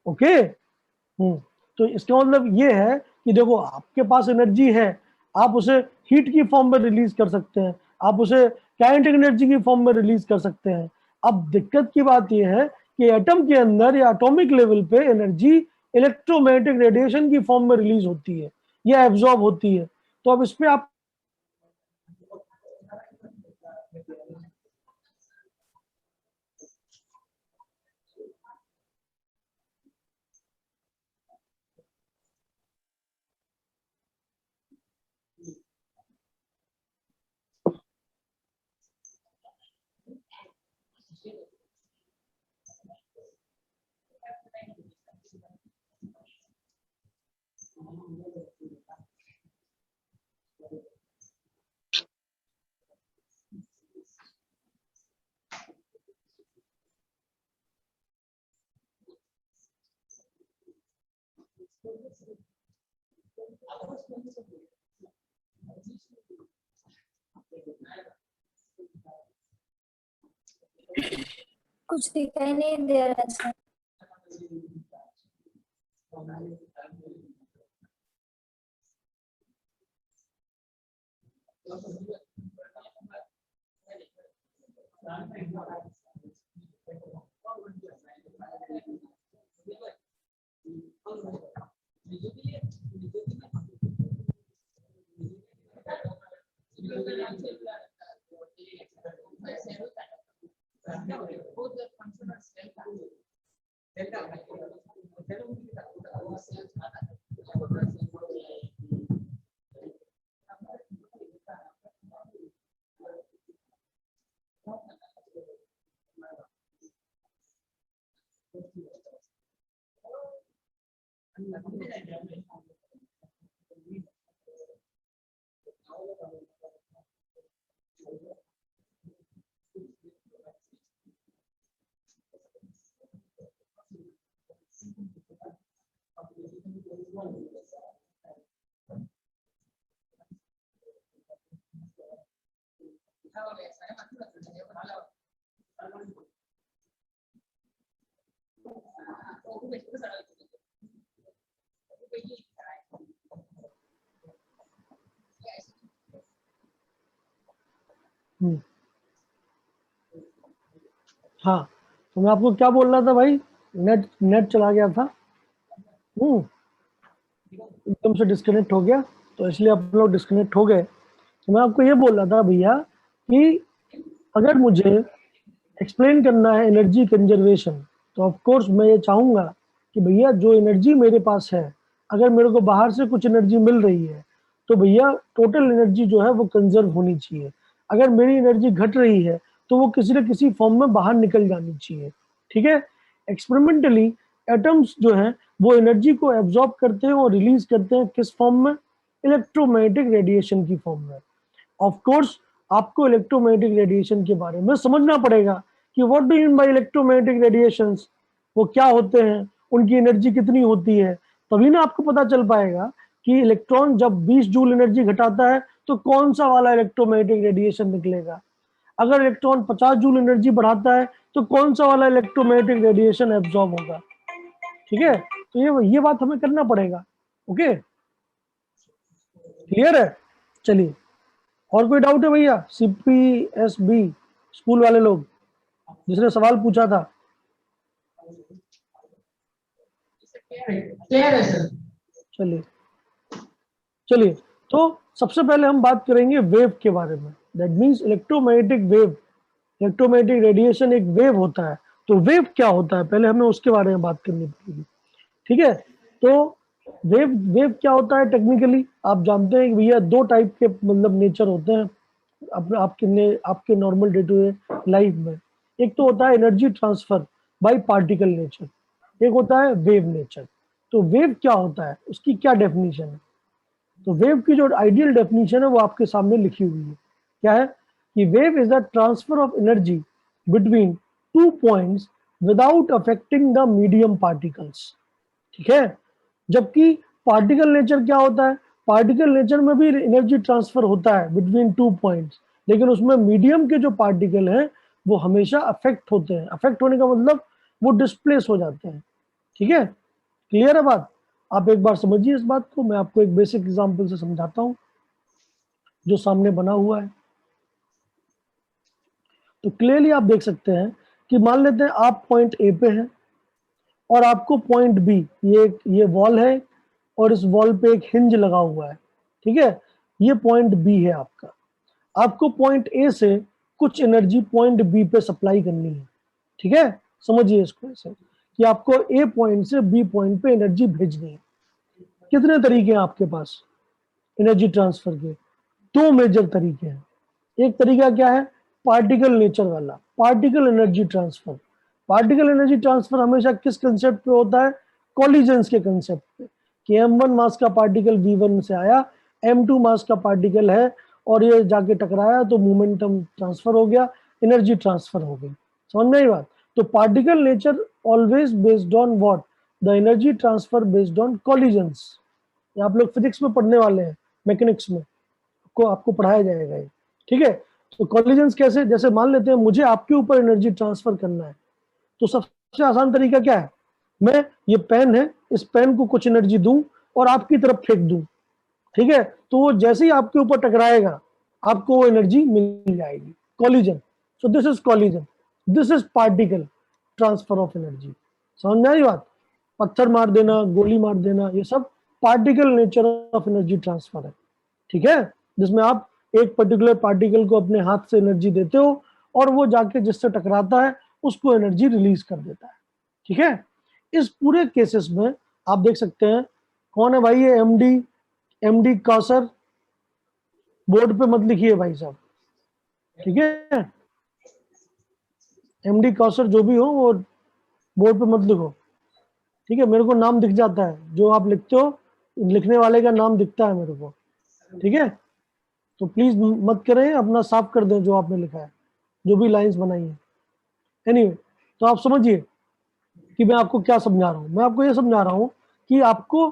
ओके। तो इसका मतलब ये है कि देखो आपके पास एनर्जी है, आप उसे हीट की फॉर्म में रिलीज कर सकते हैं, आप उसे काइनेटिक एनर्जी की फॉर्म में रिलीज कर सकते हैं। अब दिक्कत की बात यह है कि एटम के अंदर या एटॉमिक लेवल पे एनर्जी इलेक्ट्रोमैग्नेटिक रेडिएशन की फॉर्म में रिलीज होती है या एब्जॉर्ब होती है। तो अब इस पे आप कुछ दिखाई नहीं दे रहा है सर। हाँ, तो मैं आपको क्या बोल रहा था भाई, नेट नेट चला गया था, एकदम से डिस्कनेक्ट हो गया, तो इसलिए आप लोग डिस्कनेक्ट हो गए। तो मैं आपको ये बोल रहा था भैया कि अगर मुझे एक्सप्लेन करना है एनर्जी कंजर्वेशन, तो ऑफ कोर्स मैं ये चाहूंगा कि भैया जो एनर्जी मेरे पास है, अगर मेरे को बाहर से कुछ एनर्जी मिल रही है तो भैया टोटल एनर्जी जो है वो कंजर्व होनी चाहिए। अगर मेरी एनर्जी घट रही है तो वो किसी न किसी फॉर्म में बाहर निकल जानी चाहिए। ठीक है, एक्सपेरिमेंटली एटम्स जो है वो एनर्जी को एब्जॉर्ब करते हैं और रिलीज करते हैं किस फॉर्म में, इलेक्ट्रोमैग्नेटिक रेडिएशन की फॉर्म में। ऑफ कोर्स आपको इलेक्ट्रोमैग्नेटिक रेडिएशन के बारे में समझना पड़ेगा कि what do you mean by electromagnetic radiations, वो क्या होते हैं, उनकी एनर्जी कितनी होती है, तभी ना आपको पता चल पाएगा कि इलेक्ट्रॉन जब 20 जूल एनर्जी घटाता है तो कौन सा वाला इलेक्ट्रोमैग्नेटिक रेडिएशन निकलेगा, अगर इलेक्ट्रॉन 50 जूल एनर्जी बढ़ाता है तो कौन सा वाला इलेक्ट्रोमैग्नेटिक रेडिएशन एब्जॉर्ब होगा। ठीक है, तो ये बात हमें करना पड़ेगा। ओके, क्लियर है? चलिए, और कोई डाउट है भैया? CPSB स्कूल वाले लोग जिसने सवाल पूछा था, क्लियर है सर। चलिए चलिए, तो सबसे पहले हम बात करेंगे वेव के बारे में। That means electromagnetic wave, electromagnetic radiation एक वेव होता है। तो वेव क्या होता है पहले हमें उसके बारे में बात करनी पड़ेगी। ठीक है, तो वेव क्या होता है टेक्निकली, आप जानते हैं कि भैया दो टाइप के मतलब नेचर होते हैं आपके normal day to day life में। एक तो होता है energy transfer by particle nature, एक होता है वेव नेचर। तो वेव क्या होता है, उसकी क्या डेफिनेशन है? तो वेव की जो आइडियल डेफिनेशन है वो आपके सामने लिखी हुई है। क्या है कि wave is the transfer of energy between 2 points without affecting the medium particles. ठीक है, जबकि पार्टिकल नेचर क्या होता है, पार्टिकल नेचर में भी एनर्जी ट्रांसफर होता है बिटवीन 2 पॉइंट्स, लेकिन उसमें मीडियम के जो पार्टिकल हैं वो हमेशा अफेक्ट होते हैं। अफेक्ट होने का मतलब वो डिस्प्लेस हो जाते हैं। ठीक है, क्लियर है बात? आप एक बार समझिए इस बात को, मैं आपको एक बेसिक एग्जांपल से समझाता हूं जो सामने बना हुआ है। तो क्लियरली आप देख सकते हैं कि मान लेते हैं आप पॉइंट ए पे हैं और आपको पॉइंट बी, ये वॉल है और इस वॉल पे एक हिंज लगा हुआ है। ठीक है, ये पॉइंट बी है आपका। आपको पॉइंट ए से कुछ एनर्जी पॉइंट बी पे सप्लाई करनी है। ठीक है, समझिए इसको ऐसे कि आपको ए पॉइंट से बी पॉइंट पे एनर्जी भेजनी है। कितने तरीके हैं आपके पास एनर्जी ट्रांसफर के? 2 मेजर तरीके हैं। एक तरीका क्या है, पार्टिकल नेचर वाला, particle energy transfer. Particle energy transfer हमेशा किस कंसेप्ट पे होता है? कॉलिजन्स के कंसेप्ट पे, कि m1 मास का पार्टिकल v1 से आया, m2 मास का पार्टिकल है और ये जाके टकराया तो मोमेंटम ट्रांसफर हो गया, एनर्जी ट्रांसफर हो गई। समझ में आई बात? तो particle nature always based on what? The energy transfer based on collisions. आप लोग फिजिक्स में पढ़ने वाले हैं, मैकेनिक्स में आपको पढ़ाया जाएगा ये। ठीक है, तो कॉलिजन्स कैसे? जैसे मान लेते हैं मुझे आपके ऊपर एनर्जी ट्रांसफर करना है, तो सबसे आसान तरीका क्या है? मैं, ये पेन है, इस पेन को कुछ एनर्जी दूं और आपकी तरफ फेंक दूं। ठीक है, तो वो जैसे ही आपके ऊपर टकराएगा आपको वो एनर्जी मिल जाएगी। Collision. So this is collision, this is particle transfer of energy. समझ में आई बात? पत्थर मार देना, गोली मार देना, ये सब particle nature of energy transfer है। ठीक है, जिसमें आप एक पर्टिकुलर पार्टिकल को अपने हाथ से एनर्जी देते हो और वो जाके जिससे टकराता है उसको एनर्जी रिलीज कर देता है। ठीक है, इस पूरे केसेस में आप देख सकते हैं कौन है भाई? ये एमडी कौसर। बोर्ड पे मत लिखिए भाई साहब। ठीक है, एमडी कौसर जो भी हो वो बोर्ड पे मत लिखो। ठीक है, मेरे को नाम दिख जाता है, जो आप लिखते हो लिखने वाले का नाम दिखता है मेरे को। ठीक है, तो प्लीज मत करें, अपना साफ कर दें जो आपने लिखा है, जो भी लाइंस बनाई है। एनीवे, तो आप समझिए कि मैं आपको क्या समझा रहा हूं। मैं आपको ये समझा रहा हूं कि आपको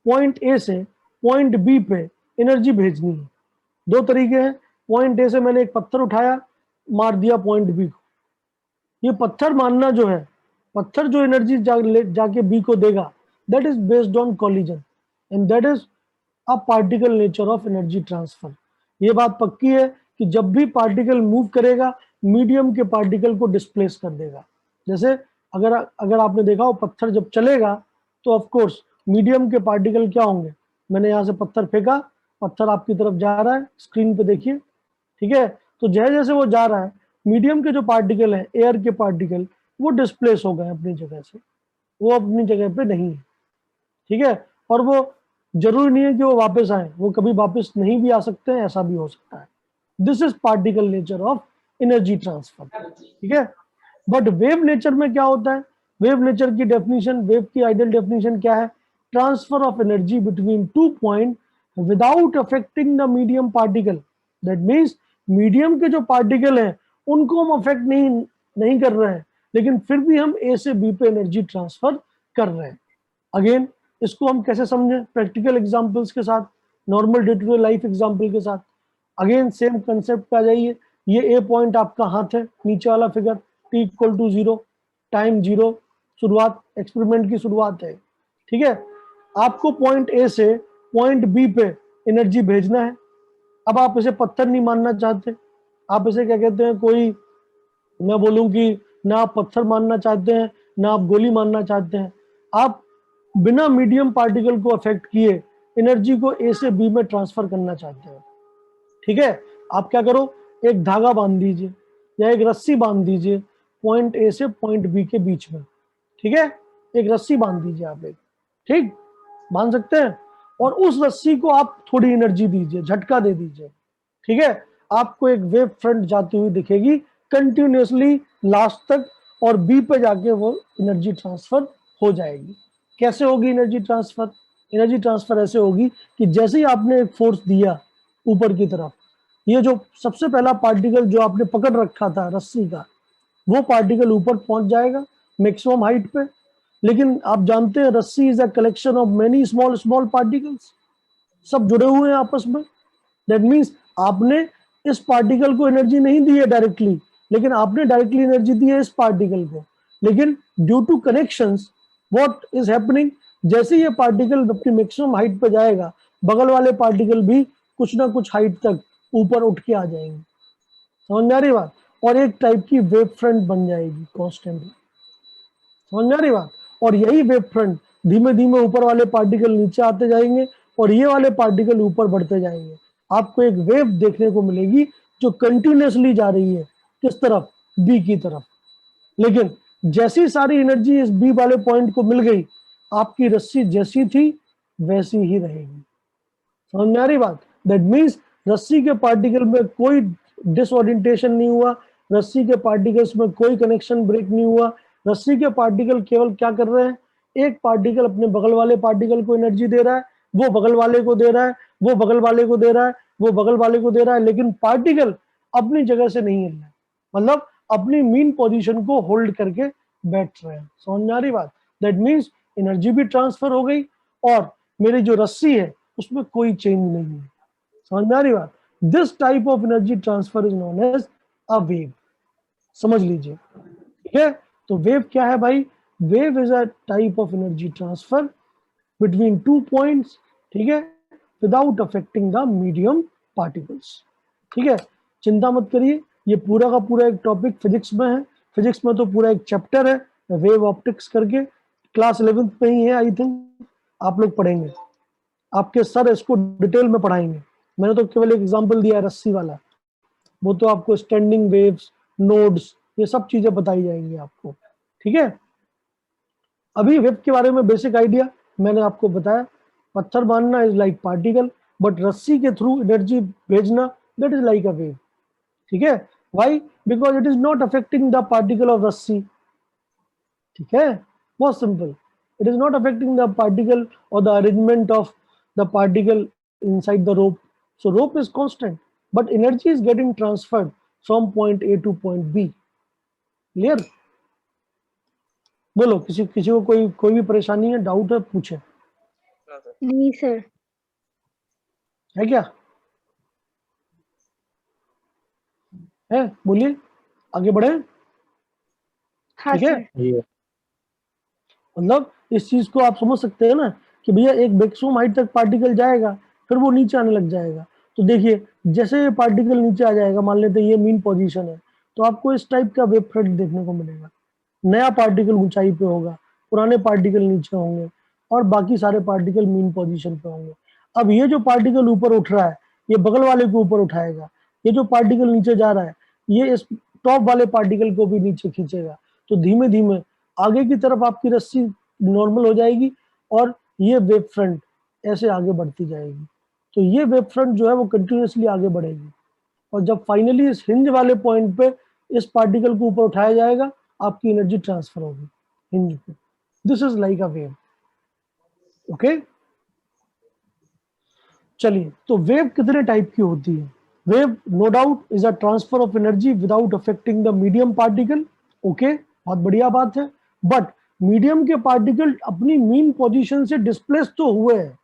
पॉइंट ए से पॉइंट बी पे एनर्जी भेजनी है। 2 तरीके हैं। पॉइंट ए से मैंने एक पत्थर उठाया, मार दिया पॉइंट बी को। ये पत्थर मारना जो है, पत्थर जो एनर्जी जाके बी को देगा, that is based on collision and that is a particle nature of energy transfer. ये बात पक्की है कि जब भी पार्टिकल मूव करेगा मीडियम के पार्टिकल को डिस्प्लेस कर देगा। जैसे अगर आपने देखा हो, पत्थर जब चलेगा तो ऑफ कोर्स मीडियम के पार्टिकल क्या होंगे? मैंने यहाँ से पत्थर फेंका, पत्थर आपकी तरफ जा रहा है, स्क्रीन पे देखिए। ठीक है, तो जैसे जैसे वो जा रहा है मीडियम के जो पार्टिकल है, एयर के पार्टिकल, वो डिस्प्लेस हो गए अपनी जगह से, वो अपनी जगह पे नहीं है। ठीक है, और वो जरूरी नहीं है कि वो वापस आए, वो कभी वापस नहीं भी आ सकते हैं, ऐसा भी हो सकता है। This is particle nature of energy transfer. ठीक है, बट वेव नेचर में क्या होता है? वेव नेचर की डेफिनेशन, वेव की आइडियल डेफिनेशन क्या है? Transfer of energy between 2 point without affecting the medium particle. That means medium के जो पार्टिकल हैं उनको हम अफेक्ट नहीं कर रहे हैं, लेकिन फिर भी हम ए से बी पे एनर्जी ट्रांसफर कर रहे हैं। अगेन, इसको हम कैसे समझें? प्रैक्टिकल एग्जांपल्स के साथ, normal day to day life example के साथ। अगेन सेम कंसेप्ट पे आ जाइए। ये ए पॉइंट आपका हाथ है, नीचे वाला फिगर t = 0, टाइम 0, शुरुआत, एक्सपेरिमेंट की शुरुआत है। ठीक है, आपको पॉइंट ए से पॉइंट बी पे एनर्जी भेजना है। अब आप इसे पत्थर नहीं मानना चाहते, आप इसे क्या कहते हैं, कोई, मैं बोलूं कि ना आप पत्थर मानना चाहते हैं ना आप गोली मानना चाहते हैं, आप बिना मीडियम पार्टिकल को अफेक्ट किए एनर्जी को ए से बी में ट्रांसफर करना चाहते हैं। ठीक है, आप क्या करो, एक धागा बांध दीजिए या एक रस्सी बांध दीजिए पॉइंट ए से पॉइंट बी के बीच में। ठीक है, एक रस्सी बांध दीजिए आप, एक, ठीक, बांध सकते हैं, और उस रस्सी को आप थोड़ी एनर्जी दीजिए, झटका दे दीजिए। ठीक है, आपको एक वेव फ्रंट जाती हुई दिखेगी कंटिन्यूअसली लास्ट तक, और बी पे जाके वो एनर्जी ट्रांसफर हो जाएगी। कैसे होगी एनर्जी ट्रांसफर? एनर्जी ट्रांसफर ऐसे होगी कि जैसे ही आपने एक फोर्स दिया ऊपर की तरफ, ये जो सबसे पहला पार्टिकल जो आपने पकड़ रखा था रस्सी का, वो पार्टिकल ऊपर पहुंच जाएगा, मैक्सिमम हाइट पे, लेकिन आप जानते हैं रस्सी is a collection of many small small particles, सब जुड़े हुए हैं आपस में। दैट मीन्स आपने इस पार्टिकल को एनर्जी नहीं दी है डायरेक्टली, लेकिन आपने डायरेक्टली एनर्जी दी है इस पार्टिकल को, लेकिन due to connections what is happening, जैसे ये पार्टिकल अपनी मैक्सिमम हाइट पे जाएगा, बगल वाले पार्टिकल भी कुछ ना कुछ हाइट तक ऊपर उठ के आ जाएंगे। समझ में आ रही बात? और एक टाइप की वेव फ्रंट बन जाएगी कॉन्स्टेंटली। समझ में आ रही बात? और यही वेव फ्रंट धीमे धीमे ऊपर वाले पार्टिकल नीचे आते जाएंगे और ये वाले पार्टिकल ऊपर बढ़ते जाएंगे। आपको एक वेव देखने को मिलेगी जो कंटिन्यूसली जा रही है किस तरफ? बी की तरफ। लेकिन जैसी सारी एनर्जी इस बी वाले पॉइंट को मिल गई, आपकी रस्सी जैसी थी वैसी ही रहेगी। समझ में आ रही बात? दैट मीन्स रस्सी के पार्टिकल में कोई डिसओरिएंटेशन नहीं हुआ, रस्सी के पार्टिकल्स में कोई कनेक्शन ब्रेक नहीं हुआ। रस्सी के पार्टिकल केवल क्या कर रहे हैं? एक पार्टिकल अपने बगल वाले पार्टिकल को एनर्जी दे रहा है, वो बगल वाले को दे रहा है, वो बगल वाले को दे रहा है, वो बगल वाले को दे रहा है, लेकिन पार्टिकल अपनी जगह से नहीं हिल रहा है, मतलब अपनी मीन पोजीशन को होल्ड करके बैठ रहे हैं। समझ में आ रही बात? दैट मीन्स एनर्जी भी ट्रांसफर हो गई और मेरी जो रस्सी है उसमें कोई चेंज नहीं है। समझ में आ रही बात? This type of energy transfer is known as a wave. समझ लीजिए, ठीक है? तो वेव क्या है भाई? Wave is a type of energy transfer between two points, ठीक है, without affecting the medium particles. ठीक है, चिंता मत करिए, ये पूरा का पूरा एक टॉपिक फिजिक्स में है। फिजिक्स में तो पूरा एक चैप्टर है वेव ऑप्टिक्स करके, क्लास 11th में ही है आई थिंक, आप लोग पढ़ेंगे। आपके सर इसको डिटेल में पढ़ाएंगे। मैंने तो केवल एक एग्जांपल दिया है रस्सी वाला, वो तो आपको स्टैंडिंग वेव्स, नोड्स, ये सब चीजें बताई जाएंगी आपको। ठीक है, अभी वेव के बारे में बेसिक आइडिया मैंने आपको बताया। पत्थर मारना इज लाइक पार्टिकल, बट रस्सी के थ्रू एनर्जी भेजना that is like a wave. ठीक है, why? Because it is not affecting the particle of रस्सी। ठीक है, बहुत simple, it is not affecting the particle or the arrangement of the particle inside the rope. So rope is constant, but energy is getting transferred from point A to point B. Clear? बोलो, किसी को कोई भी परेशानी है, doubt है, पूछे। नहीं सर। है क्या? है, बोलिए, आगे बढ़े। हाँ ठीक है, सर। मतलब इस चीज को आप समझ सकते हैं ना कि भैया एक मैक्सिमम हाइट तक पार्टिकल जाएगा, फिर वो नीचे आने लग जाएगा। तो देखिए, जैसे ये पार्टिकल नीचे आ जाएगा, मान लेते हैं ये मीन पोजीशन है, तो आपको इस टाइप का वेव फ्रंट देखने को मिलेगा। नया पार्टिकल ऊंचाई पे होगा, पुराने पार्टिकल नीचे होंगे, और बाकी सारे पार्टिकल मीन पोजीशन पे होंगे। अब ये जो पार्टिकल ऊपर उठ रहा है, ये बगल वाले को ऊपर उठाएगा। ये जो पार्टिकल नीचे जा रहा है, ये इस टॉप वाले पार्टिकल को भी नीचे खींचेगा। तो धीमे धीमे आगे की तरफ आपकी रस्सी नॉर्मल हो जाएगी और ये वेव फ्रंट ऐसे आगे बढ़ती जाएगी। तो ये वेव फ्रंट जो है वो कंटिन्यूसली आगे बढ़ेगी, और जब फाइनली इस हिंज वाले पॉइंट पे इस पार्टिकल को ऊपर उठाया जाएगा, आपकी एनर्जी ट्रांसफर होगी हिंज पे। This is like a wave. Okay, चलिए, तो वेव कितने टाइप की होती है? Wave no doubt is a transfer of energy without affecting the medium particle. Okay, बहुत बढ़िया बात है, बट मीडियम के पार्टिकल अपनी मीन पोजीशन से डिस्प्लेस तो हुए हैं,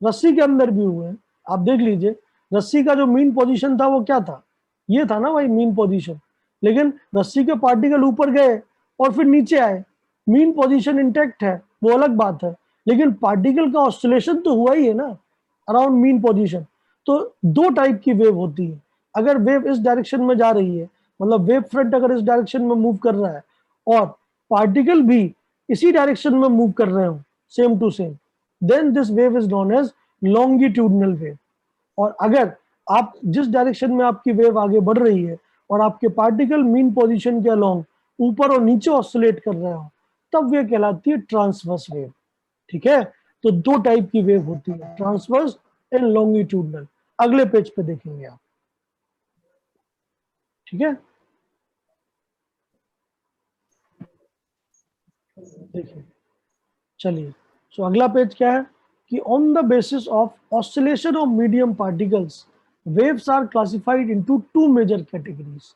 रस्सी के अंदर भी हुए हैं। आप देख लीजिए, रस्सी का जो मीन पोजीशन था वो क्या था? ये था ना भाई मीन पोजीशन। लेकिन रस्सी के पार्टिकल ऊपर गए और फिर नीचे आए, मीन पोजीशन इंटैक्ट है, वो अलग बात है, लेकिन पार्टिकल का ऑसिलेशन तो हुआ ही है ना अराउंड मीन पोजीशन। तो दो टाइप की वेव होती है। अगर वेव इस डायरेक्शन में जा रही है, मतलब वेव फ्रंट अगर इस डायरेक्शन में मूव कर रहा है और पार्टिकल भी इसी डायरेक्शन में मूव कर रहे हो same to same, then this wave is known as longitudinal wave. और अगर आप जिस डायरेक्शन में आपकी वेव आगे बढ़ रही है और आपके पार्टिकल मीन पोजीशन के अलोंग ऊपर और नीचे ऑसिलेट कर रहे हो, तब वे कहलाती है ट्रांसवर्स वेव। ठीक है, तो दो टाइप की वेव होती है, ट्रांसवर्स एंड लॉन्गिट्यूडनल। अगले पेज पे देखेंगे आप। ठीक है, देखिए, चलिए, सो अगला पेज क्या है कि on the basis of oscillation of medium particles waves are classified into two major categories.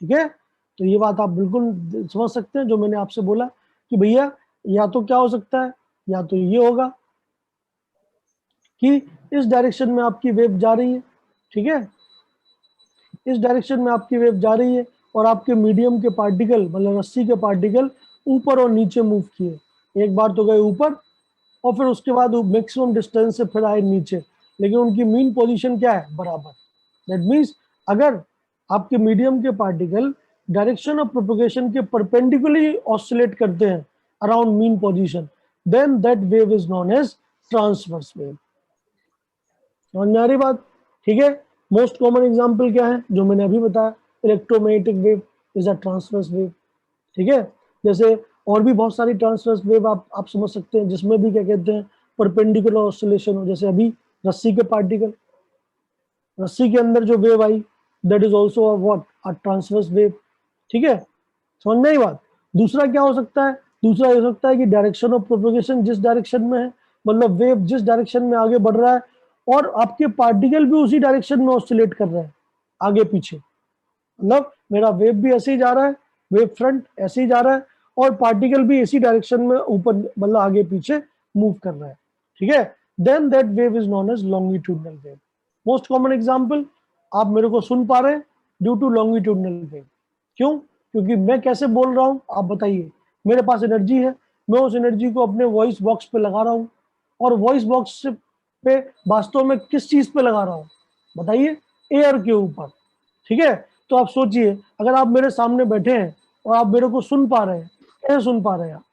ठीक है, तो ये बात आप बिल्कुल समझ सकते हैं जो मैंने आपसे बोला कि भैया या तो क्या हो सकता है, या तो ये होगा कि इस डायरेक्शन में आपकी वेव जा रही है, ठीक है, इस डायरेक्शन में आपकी वेव जा रही है और आपके मीडियम के पार्टिकल मतलब रस्सी के पार्टिकल ऊपर और नीचे मूव किए, एक बार तो गए ऊपर और फिर उसके बाद मैक्सिमम डिस्टेंस से फिर आए नीचे, लेकिन उनकी मीन पोजीशन क्या है, बराबर। दैट मीन्स अगर आपके मीडियम के पार्टिकल डायरेक्शन ऑफ प्रोपगेशन के परपेंडिकुलरली ऑसिलेट करते हैं around mean position, then that wave is known as transverse wave. समझ में आ रही बात? ठीक है। मोस्ट कॉमन एग्जांपल क्या है, जो मैंने अभी बताया, electromagnetic wave is a transverse wave. ठीक है, जैसे और भी बहुत सारी ट्रांसवर्स वेव आप समझ सकते हैं, जिसमें भी क्या कहते हैं, परपेंडिकुलर ऑसिलेशन हो, जैसे अभी रस्सी के पार्टिकल, रस्सी के अंदर जो wave I, that is also a what, a transverse wave. ठीक है, समझ में आई बात? दूसरा क्या हो सकता है, दूसरा हो सकता है कि डायरेक्शन ऑफ प्रोपगेशन जिस डायरेक्शन में है, मतलब वेव जिस डायरेक्शन में आगे बढ़ रहा है और आपके पार्टिकल भी उसी डायरेक्शन में ऑसिलेट कर रहे हैं आगे पीछे, मतलब मेरा वेव भी ऐसे ही जा रहा है, वेव फ्रंट ऐसे ही जा रहा है और पार्टिकल भी इसी डायरेक्शन में ऊपर मतलब आगे पीछे मूव कर रहा है। ठीक है, then that wave is known as longitudinal wave. Most common example, आप मेरे को सुन पा रहे हैं ड्यू टू लॉन्गिट्यूडनल वेव। क्यों? क्योंकि मैं कैसे बोल रहा हूं आप बताइए, मेरे पास एनर्जी है, मैं उस एनर्जी को अपने वॉइस बॉक्स पे लगा रहा हूं और वॉइस बॉक्स पे वास्तव में किस चीज पे लगा रहा हूं बताइए, एयर के ऊपर। ठीक है, तो आप सोचिए अगर आप मेरे सामने बैठे हैं और आप मेरे को सुन पा रहे हैं, कैसे सुन पा रहे हैं आप?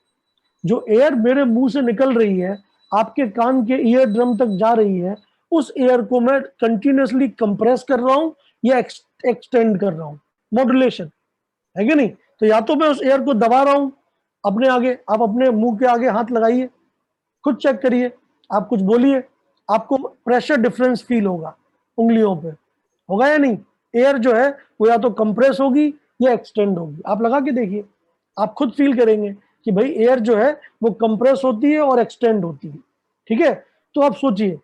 जो एयर मेरे मुंह से निकल रही है, आपके कान के ईयर ड्रम तक जा रही है, उस एयर को मैं कंटिन्यूअसली कंप्रेस कर रहा हूं या एक्सटेंड कर रहा हूं, मॉड्यूलेशन है कि नहीं? तो या तो मैं उस एयर को दबा रहा हूं अपने आगे, आप अपने मुंह के आगे हाथ लगाइए, खुद चेक करिए, आप कुछ बोलिए, आपको प्रेशर डिफरेंस फील होगा उंगलियों पे, होगा या नहीं? एयर जो है वो या तो कंप्रेस होगी या एक्सटेंड होगी, आप लगा के देखिए, आप खुद फील करेंगे कि भाई एयर जो है वो कंप्रेस होती है और एक्सटेंड होती है। ठीक है, तो आप सोचिए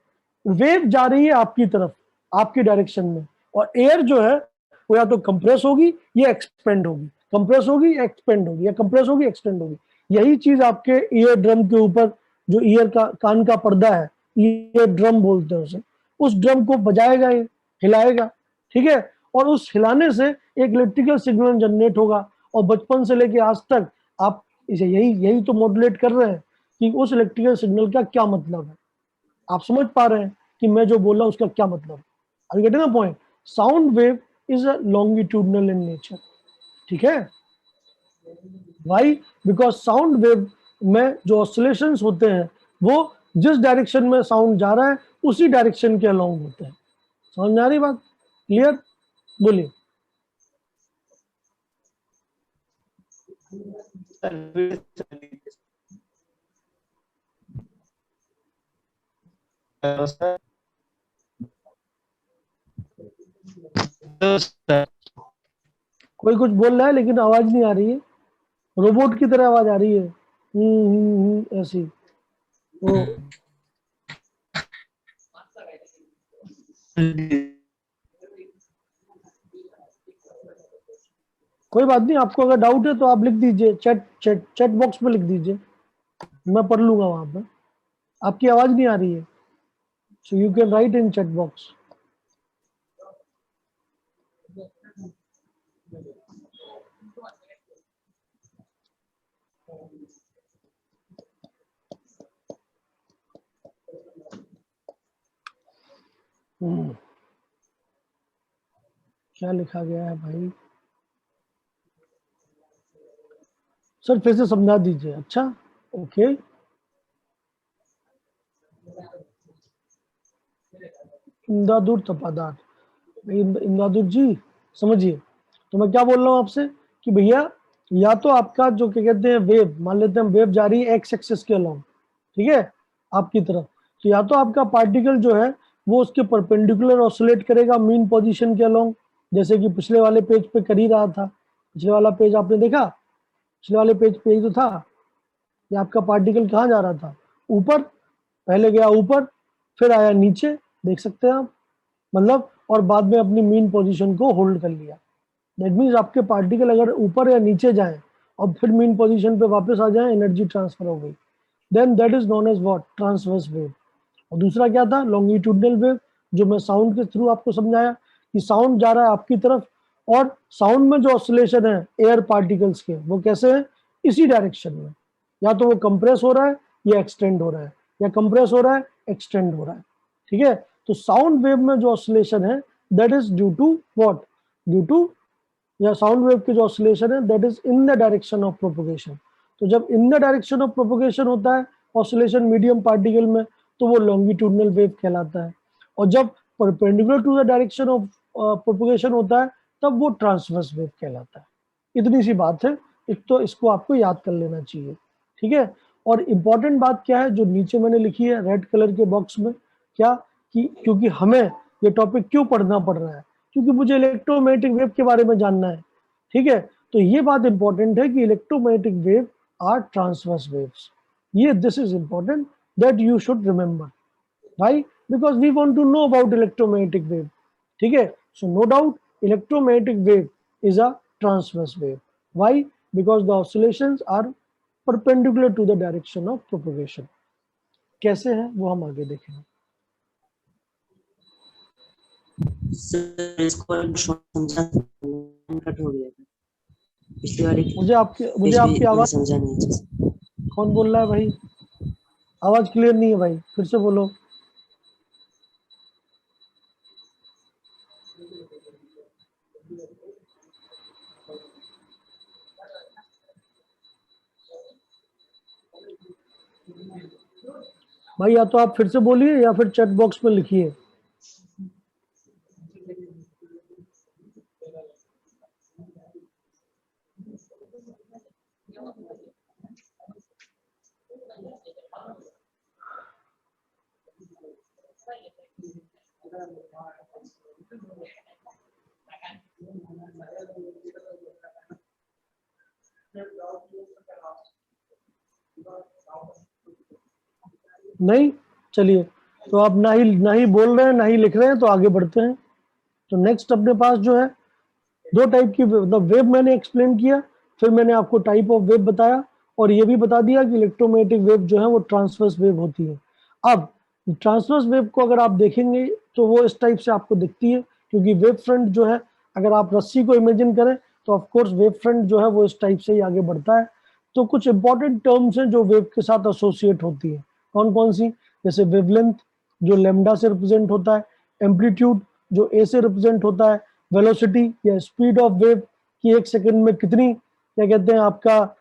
वेव जा रही है आपकी तरफ, आपकी डायरेक्शन में, और एयर जो है वो या तो कंप्रेस होगी या एक्सपेंड होगी, कंप्रेस होगी या एक्सपेंड होगी, या कंप्रेस होगी एक्सटेंड होगी। यही चीज आपके ईयर ड्रम के ऊपर, जो ईयर का कान का पर्दा है, ईयर ड्रम बोलते हैं उसे, उस ड्रम को बजाएगा, ये हिलाएगा। ठीक है, और उस हिलाने से एक इलेक्ट्रिकल सिग्नल जनरेट होगा, और बचपन से लेके आज तक आप इसे यही तो मॉड्यूलेट कर रहे हैं कि उस इलेक्ट्रिकल सिग्नल का क्या मतलब है। आप समझ पा रहे हैं कि मैं जो बोला उसका क्या मतलब है? Are you getting the point? Sound wave is a longitudinal in nature. ठीक है, वाई? बिकॉज साउंड वेव में जो ऑसिलेशंस होते हैं वो जिस डायरेक्शन में साउंड जा रहा है उसी डायरेक्शन के अलोंग होते हैं। समझ में आ रही बात? क्लियर? बोलिए। सर कोई कुछ बोल रहा है लेकिन आवाज नहीं आ रही है, रोबोट की तरह आवाज आ रही है, ऐसी। तो कोई बात नहीं, आपको अगर डाउट है तो आप लिख दीजिए, चैट बॉक्स में लिख दीजिए, मैं पढ़ लूंगा वहां पे। आपकी आवाज नहीं आ रही है, so you can write in chat box. क्या लिखा गया है भाई? सर फिर से समझा दीजिए। अच्छा, ओके। इंदादुर तपादार, इंदादुर जी समझिए, तो मैं क्या बोल रहा हूँ आपसे कि भैया या तो आपका जो क्या कहते हैं वेव, मान लेते हैं वेव जा रही है एक्स एक्सिस के अलोंग, ठीक है, आपकी तरफ, तो या तो आपका पार्टिकल जो है वो उसके परपेंडिकुलर ऑसिलेट करेगा मीन पोजीशन के अलोंग, जैसे कि पिछले वाले पेज पे कर ही रहा था। पिछले वाला पेज आपने देखा, पिछले वाले पेज पे ही तो था कि आपका पार्टिकल कहाँ जा रहा था, ऊपर, पहले गया ऊपर फिर आया नीचे, देख सकते हैं आप, मतलब, और बाद में अपनी मीन पोजीशन को होल्ड कर लिया। दैट मीन्स आपके पार्टिकल अगर ऊपर या नीचे जाए और फिर मीन पोजीशन पे वापस आ जाए, एनर्जी ट्रांसफर हो गई, then that is known as what, transverse wave. और दूसरा क्या था, लॉन्गिट्यूडनल वेव, जो मैं साउंड के थ्रू आपको समझाया कि साउंड जा रहा है आपकी तरफ, और साउंड में जो ऑसिलेशन है एयर पार्टिकल्स के, वो कैसे है, इसी डायरेक्शन में, या तो वो कंप्रेस हो रहा है या एक्सटेंड हो रहा है, या कंप्रेस हो रहा है एक्सटेंड हो रहा है, ठीक है। तो साउंड वेव में जो ऑसिलेशन है that is due to what, due to, या साउंड वेव की जो ऑसिलेशन है that is in the direction of propagation. तो जब in the direction of propagation होता है ऑसिलेशन मीडियम पार्टिकल में, तो वो लॉन्गिट्यूडनल वेव कहलाता है। और जब perpendicular to the direction of propagation होता है तब वो ट्रांसवर्स वेव कहलाता है। इतनी सी बात है, एक तो इसको आपको याद कर लेना चाहिए, ठीक है। और इम्पॉर्टेंट बात क्या है जो नीचे मैंने लिखी है रेड कलर के बॉक्स में, क्या कि क्योंकि हमें ये टॉपिक क्यों पढ़ना पड़ रहा है, क्योंकि मुझे इलेक्ट्रोमैग्नेटिक वेव के बारे में जानना है, ठीक है। तो ये बात इंपॉर्टेंट है कि electromagnetic wave are transverse waves, ये this is important that you should remember, why, because we want to know about electromagnetic wave, ठीक है। So no doubt electromagnetic wave is a transverse wave, why, because the oscillations are perpendicular to the direction of propagation. कैसे है वो हम आगे देखेंगे। Sir इसको समझा, कट हो गया था पिछली वाली मुझे आपकी आवाज समझा नहीं अच्छे से। कौन बोल रहा है भाई, आवाज क्लियर नहीं है भाई, फिर से बोलो। भाई या तो आप फिर से बोलिए या फिर चैट बॉक्स में लिखिए। नहीं, चलिए, तो आप ना ही बोल रहे हैं ना ही लिख रहे हैं, तो आगे बढ़ते हैं। तो नेक्स्ट अपने पास जो है दो टाइप की वेव मैंने एक्सप्लेन किया, फिर मैंने आपको टाइप ऑफ वेव बताया, और ये भी बता दिया कि इलेक्ट्रोमैग्नेटिक वेव जो है वो ट्रांसवर्स वेव होती है। अब ट्रांसवर्स वेव को अगर आप देखेंगे तो वो इस टाइप से आपको दिखती है, क्योंकि वेव फ्रंट जो है, अगर आप रस्सी को इमेजिन करें तो ऑफ कोर्स वेव फ्रंट जो है वो इस टाइप से ही आगे बढ़ता है। तो कुछ इंपॉर्टेंट टर्म्स हैं जो वेव के साथ एसोसिएट होती है, कौन कौन सी, जैसे वेवलेंथ जो लैम्डा से रिप्रेजेंट होता है, एम्पलीट्यूड जो ए से रिप्रेजेंट होता है, वेलोसिटी या स्पीड ऑफ वेव कि एक सेकंड में कितनी, क्या कहते हैं, आपका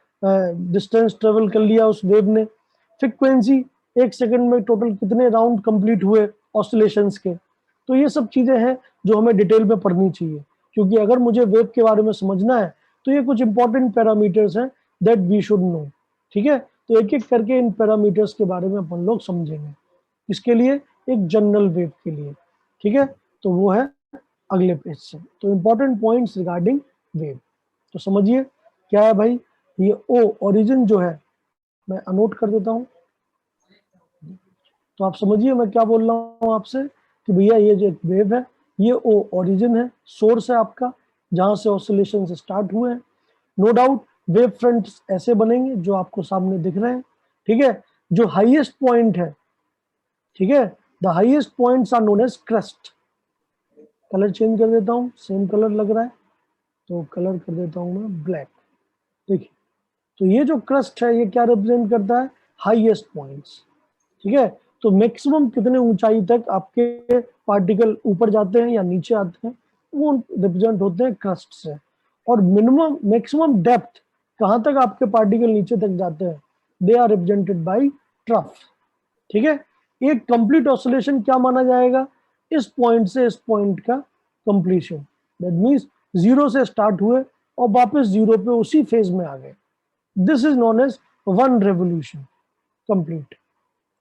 डिस्टेंस ट्रेवल कर लिया उस वेव ने, फ्रीक्वेंसी एक सेकंड में टोटल कितने राउंड कंप्लीट हुए ऑसिलेशंस के। तो ये सब चीजें हैं जो हमें डिटेल में पढ़नी चाहिए, क्योंकि अगर मुझे वेव के बारे में समझना है तो ये कुछ इंपॉर्टेंट पैरामीटर्स हैं दैट वी शुड नो, ठीक है। तो एक एक करके इन पैरामीटर्स के बारे में अपन लोग समझेंगे, इसके लिए एक जनरल वेव के लिए, ठीक है। तो वो है अगले पेज से। तो इंपॉर्टेंट पॉइंट्स रिगार्डिंग वेव, तो समझिए क्या है भाई, ये ओ ओरिजिन जो है, मैं अनोट कर देता हूं, तो आप समझिए मैं क्या बोल रहा हूं आपसे कि भैया ये जो एक वेव है ये ओ ओरिजिन है, सोर्स है आपका, जहां से ऑसिलेशन स्टार्ट हुए हैं। नो डाउट वेव फ्रंट्स ऐसे बनेंगे जो आपको सामने दिख रहे हैं, ठीक है। जो हाईएस्ट पॉइंट है, ठीक है, the highest points are known as crest. Colour change कर देता हूँ, सेम कलर लग रहा है तो कलर कर देता हूँ मैं ब्लैक। देखिए, तो ये जो क्रस्ट है ये क्या रिप्रेजेंट करता है, हाईएस्ट पॉइंट्स, ठीक है। तो मैक्सिमम कितने ऊंचाई तक आपके पार्टिकल ऊपर जाते हैं या नीचे आते हैं, वो रिप्रेजेंट होते हैं क्रस्ट से। और मिनिमम मैक्सिमम डेप्थ कहाँ तक आपके पार्टिकल नीचे तक जाते हैं, they are represented by trough, ठीक है। एक कंप्लीट ऑसिलेशन क्या माना जाएगा, इस पॉइंट से इस पॉइंट का कंप्लीशन, दैट मींस जीरो से स्टार्ट हुए और वापस जीरो पे उसी फेज में आ गए, this is known as one revolution complete.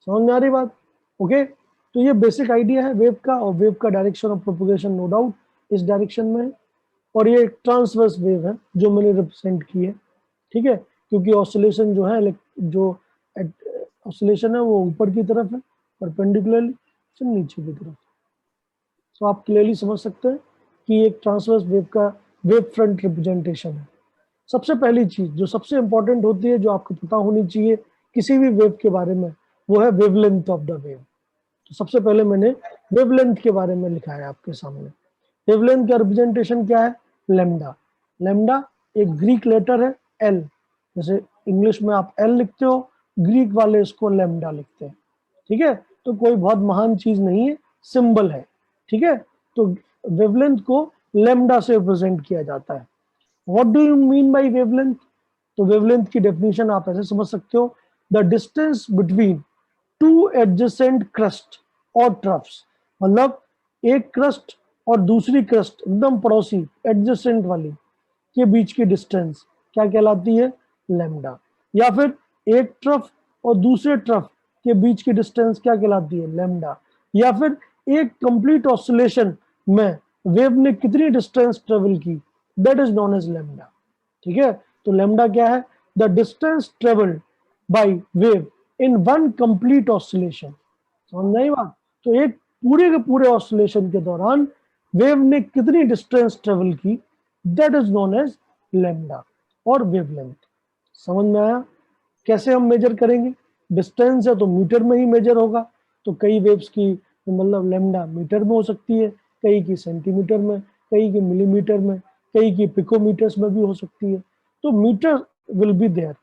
समझ में आ रही बात, ओके। तो ये बेसिक आइडिया है वेव का, और वेव का direction of propagation no doubt इस डायरेक्शन में है, और ये ट्रांसवर्स वेव है जो मैंने रिप्रेजेंट की है, ठीक है। क्योंकि ऑसिलेशन जो है, जो ऑसिलेशन है वो ऊपर की तरफ है परपेंडिकुलरली, से नीचे की तरफ। तो आप क्लियरली समझ सकते हैं कि एक ट्रांसवर्स वेव का वेव फ्रंट रिप्रेजेंटेशन है। सबसे पहली चीज जो सबसे इंपॉर्टेंट होती है, जो आपको पता होनी चाहिए किसी भी वेव के बारे में, वो है वेवलेंथ ऑफ द वेव। तो सबसे पहले मैंने वेवलेंथ के बारे में लिखा है आपके सामने। वेवलेंथ का रिप्रेजेंटेशन क्या है? लैम्डा। लैम्डा एक ग्रीक लेटर है एल, जैसे इंग्लिश में आप एल लिखते हो, ग्रीक वाले इसको लैम्डा लिखते हैं। ठीक है, तो कोई बहुत महान चीज नहीं है, सिंबल है। ठीक है, तो वेवलेंथ को लैम्डा से रिप्रेजेंट किया जाता है। What do you mean by wavelength? तो वेवलेंथ की डेफिनेशन आप ऐसे समझ सकते हो, the distance between two adjacent crust और ट्रफ्स, मतलब एक क्रस्ट और दूसरी क्रस्ट एकदम पड़ोसी एडजेसेंट वाली के बीच की डिस्टेंस क्या कहलाती है? लैम्डा। या फिर एक ट्रफ और दूसरे ट्रफ के बीच की डिस्टेंस क्या कहलाती है? लैम्डा। या फिर एक कंप्लीट ऑसिलेशन में वेव ने कितनी डिस्टेंस ट्रेवल की, that is known as lambda. ठीक है, तो लैम्डा क्या है? The distance travelled by wave in one complete oscillation. समझ आई बात? तो एक पूरे के पूरे ऑसिलेशन के दौरान वेव ने कितनी डिस्टेंस ट्रेवल की, that is known as lambda और वेवलेंथ। समझ में आया? कैसे हम मेजर करेंगे? डिस्टेंस है तो मीटर में ही मेजर होगा, तो कई वेव्स की मतलब लैम्डा मीटर में हो सकती है, कई की सेंटीमीटर में, कई की मिलीमीटर में, कई की पिकोमीटर्स में भी हो सकती है। तो मीटर विल बी देयर।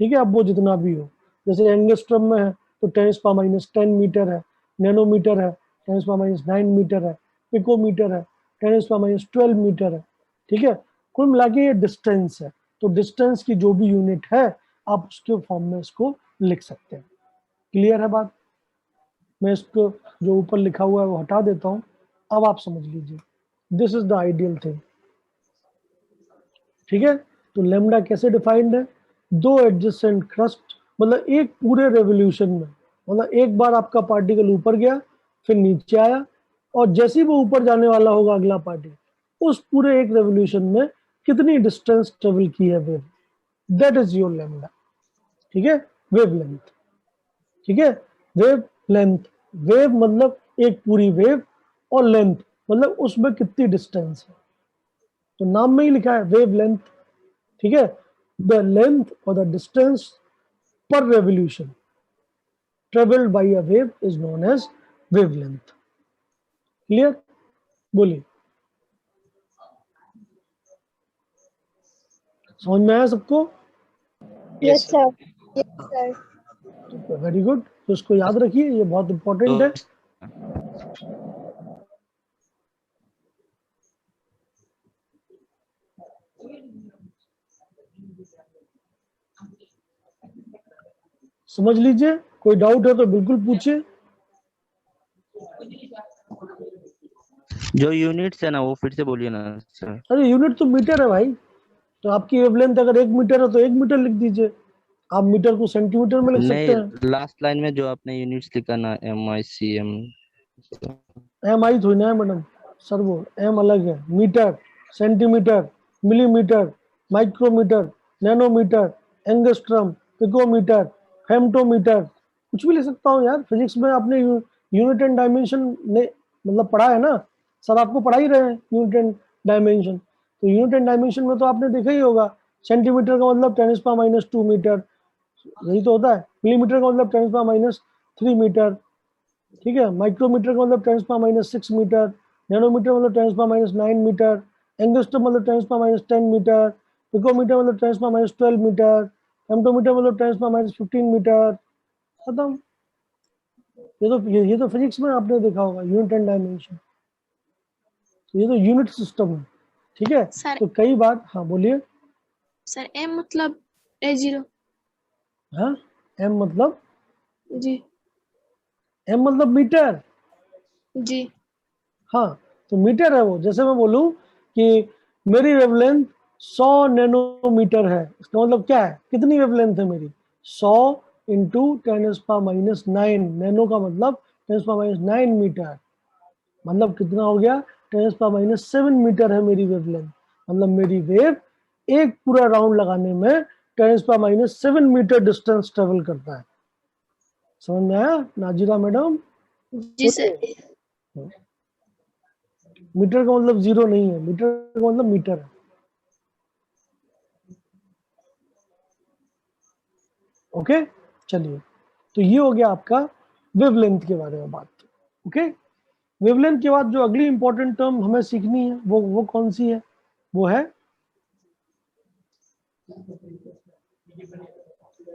ठीक है, अब वो जितना भी हो, जैसे एंगस्ट्रम में है तो 10⁻10 मीटर है, नैनोमीटर है 10⁻9 मीटर है, पिकोमीटर है 10⁻12 मीटर है। ठीक है, कुल मिला के ये डिस्टेंस है। तो डिस्टेंस की जो भी यूनिट है आप उसके फॉर्म में इसको लिख सकते हैं। क्लियर है बात? मैं इसको जो ऊपर लिखा हुआ है वो हटा देता हूं, अब आप समझ लीजिए। This is the ideal thing. ठीक है, तो लैम्डा कैसे डिफाइंड है? दो एडजेसेंट क्रस्ट, मतलब एक पूरे रेवोल्यूशन में, मतलब एक बार आपका पार्टिकल ऊपर गया फिर नीचे आया, और जैसे ही वो ऊपर जाने वाला होगा अगला पार्टिकल, उस पूरे एक रेवोल्यूशन में कितनी डिस्टेंस ट्रेवल की है wave, that is your lambda. ठीक है, वेवलेंथ। ठीक है, वेव लेंथ, वेव मतलब एक पूरी वेव, और लेंथ मतलब उसमें कितनी डिस्टेंस है, तो नाम में ही लिखा है वेव लेंथ। ठीक है, द लेंथ और the distance per revolution travelled by a wave is known as wavelength. Clear? बोलिए, समझ में आया सबको? Yes sir. Yes sir. Very good, तो इसको याद रखिए, ये बहुत इंपॉर्टेंट है। समझ लीजिए, कोई डाउट है तो बिल्कुल पूछिए। जो यूनिट्स है ना वो फिर से बोलिए ना सर। अरे यूनिट तो मीटर है भाई, तो आपकी वेवलेंथ अगर 1 मीटर है तो 1 मीटर लिख दीजिए। आप मीटर को सेंटीमीटर में लिख सकते हैं। नहीं, लास्ट लाइन में जो आपने यूनिट्स लिखा ना MICM, एम आई थोड़ी ना है मैडम, सर वो एम अलग है, metre, centimetre, millimetre, micrometre, nanometre, angstrom, picometre, femtometre, कुछ भी ले सकता हूँ यार। फिजिक्स में आपने यूनिट एंड डायमेंशन ने मतलब पढ़ा है ना, सर आपको पढ़ा ही रहे हैं यूनिट एंड डायमेंशन। तो यूनिट एंड डायमेंशन में तो आपने देखा ही होगा, सेंटीमीटर का मतलब 10⁻2 मीटर, यही तो होता है। मिलीमीटर का मतलब 10⁻3 मीटर। ठीक है, माइक्रोमीटर का मतलब 10⁻6 मीटर, नैनोमीटर मतलब 10⁻9 मीटर, एंगस्ट्रम मतलब 10⁻10 मीटर, पिकोमीटर मतलब 10⁻12 मीटर, फेम्टोमीटर मतलब 10⁻15 मीटर। खत्म। ये तो फिजिक्स में आपने देखा होगा यूनिट एंड डायमेंशन, ये तो यूनिट सिस्टम है। ठीक है, सर तो कई बार, हाँ बोलिए। सर एम मतलब A0। हाँ, एम मतलब, जी एम मतलब मीटर। जी हाँ, तो मीटर है वो। जैसे मैं बोलूं कि मेरी वेवलेंथ 100 नैनोमीटर है, इसका मतलब क्या है, कितनी वेवलेंथ है मेरी? 100 इंटू 10⁻9, नैनो का मतलब 10⁻9 मीटर, मतलब कितना हो गया? 10⁻7 मीटर है मेरी वेवलेंथ। मतलब मेरी वेव एक पूरा राउंड लगाने में 10⁻7 मीटर डिस्टेंस ट्रेवल करता है। समझ में आया नाजिरा मैडम? जी सर। मीटर का मतलब जीरो नहीं है, मीटर का मतलब मीटर है। ओके, चलिए, तो ये हो गया आपका वेवलेंथ के बारे में बात। ओके, वेवलेंथ के बाद जो अगली इंपॉर्टेंट टर्म हमें सीखनी है वो कौन सी है? वो है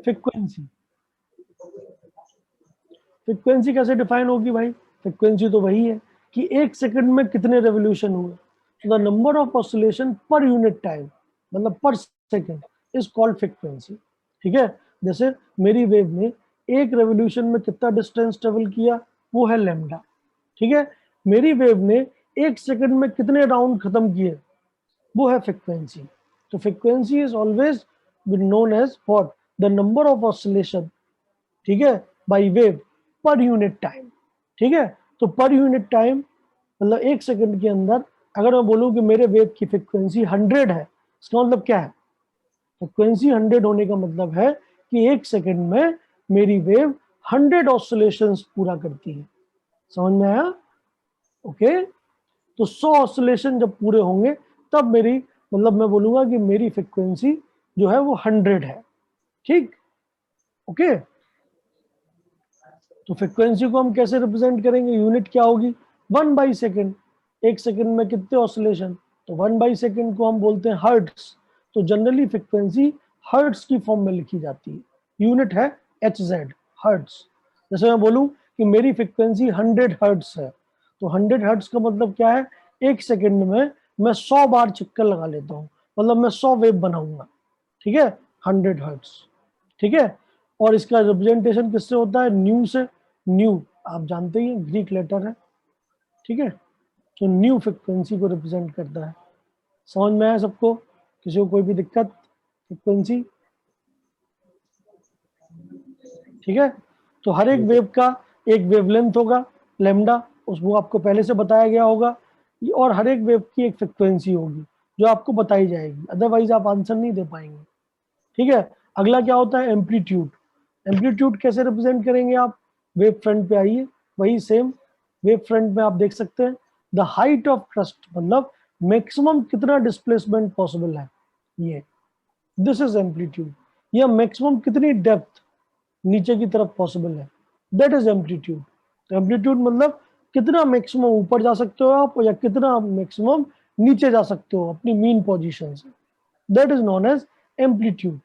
फ्रीक्वेंसी। फ्रीक्वेंसी कैसे डिफाइन होगी भाई? फ्रीक्वेंसी तो वही है कि एक सेकंड में कितने रेवोल्यूशन हुए। तो द नंबर ऑफ ऑसिलेशन पर यूनिट टाइम, मतलब पर सेकंड, इज कॉल्ड फ्रीक्वेंसी। ठीक है, जैसे मेरी वेव ने एक रेवोल्यूशन में कितना डिस्टेंस ट्रेवल किया, वो है लैम्डा। ठीक है, मेरी वेव ने एक सेकंड में कितने राउंड खत्म किए, वो है फ्रीक्वेंसी। तो frequency is always known as what? The number of oscillation, ठीक है, बाय वेव पर यूनिट टाइम। ठीक है, तो पर यूनिट टाइम मतलब एक सेकंड के अंदर अगर मैं बोलूं कि मेरे वेव की फ्रीक्वेंसी 100 है, इसका मतलब क्या है? फ्रीक्वेंसी 100 होने का मतलब है कि एक सेकंड में मेरी वेव 100 ऑसिलेशंस पूरा करती है। समझ में आया? ओके, तो 100 ऑसिलेशन जब पूरे होंगे तब मेरी, मतलब मैं बोलूंगा कि मेरी फ्रीक्वेंसी जो है वो 100 है। ठीक, ओके। तो फ्रीक्वेंसी को हम कैसे रिप्रेजेंट करेंगे? यूनिट क्या होगी? 1/सेकंड। एक सेकंड में कितने ऑसिलेशन? तो 1/सेकंड को हम बोलते हैं हर्ट्स। तो जनरली फ्रीक्वेंसी हर्ट्स की फॉर्म में लिखी जाती है। यूनिट है HZ, हर्ट्स। जैसे मैं बोलूं कि मेरी फ्रीक्वेंसी 100 हर्ट्स है, तो 100 हर्ट्स का मतलब क्या है? एक सेकंड में मैं 100 बार चक्कर लगा लेता हूँ, मतलब मैं 100 वेव बनाऊंगा। ठीक है, 100 हर्ट्स। ठीक है, और इसका रिप्रेजेंटेशन किससे होता है? न्यू से। न्यू आप जानते ही ग्रीक लेटर है। ठीक है, तो न्यू फ्रीक्वेंसी को रिप्रेजेंट करता है। समझ में आया सबको? किसी को कोई भी दिक्कत? फ्रीक्वेंसी, ठीक है। तो हर एक वेव का एक वेवलेंथ होगा लैम्डा, उसको आपको पहले से बताया गया होगा, और हर एक वेव की एक फ्रीक्वेंसी होगी जो आपको बताई जाएगी, अदरवाइज आप आंसर नहीं दे पाएंगे। ठीक है, अगला क्या होता है? एम्पलीट्यूड। एम्पलीट्यूड कैसे रिप्रेजेंट करेंगे आप? वेव फ्रंट पे आइए, वही सेम वेव फ्रंट में आप देख सकते हैं द हाइट ऑफ क्रस्ट, मतलब मैक्सिमम कितना डिस्प्लेसमेंट पॉसिबल है, ये दिस इज एम्पलीट्यूड। या मैक्सिमम कितनी डेप्थ नीचे की तरफ पॉसिबल है, दैट इज एम्पलीट्यूड। तो एम्पलीट्यूड मतलब कितना मैक्सिमम ऊपर जा सकते हो आप, या कितना मैक्सिमम नीचे जा सकते हो अपनी मीन पोजीशन से, that is known as amplitude.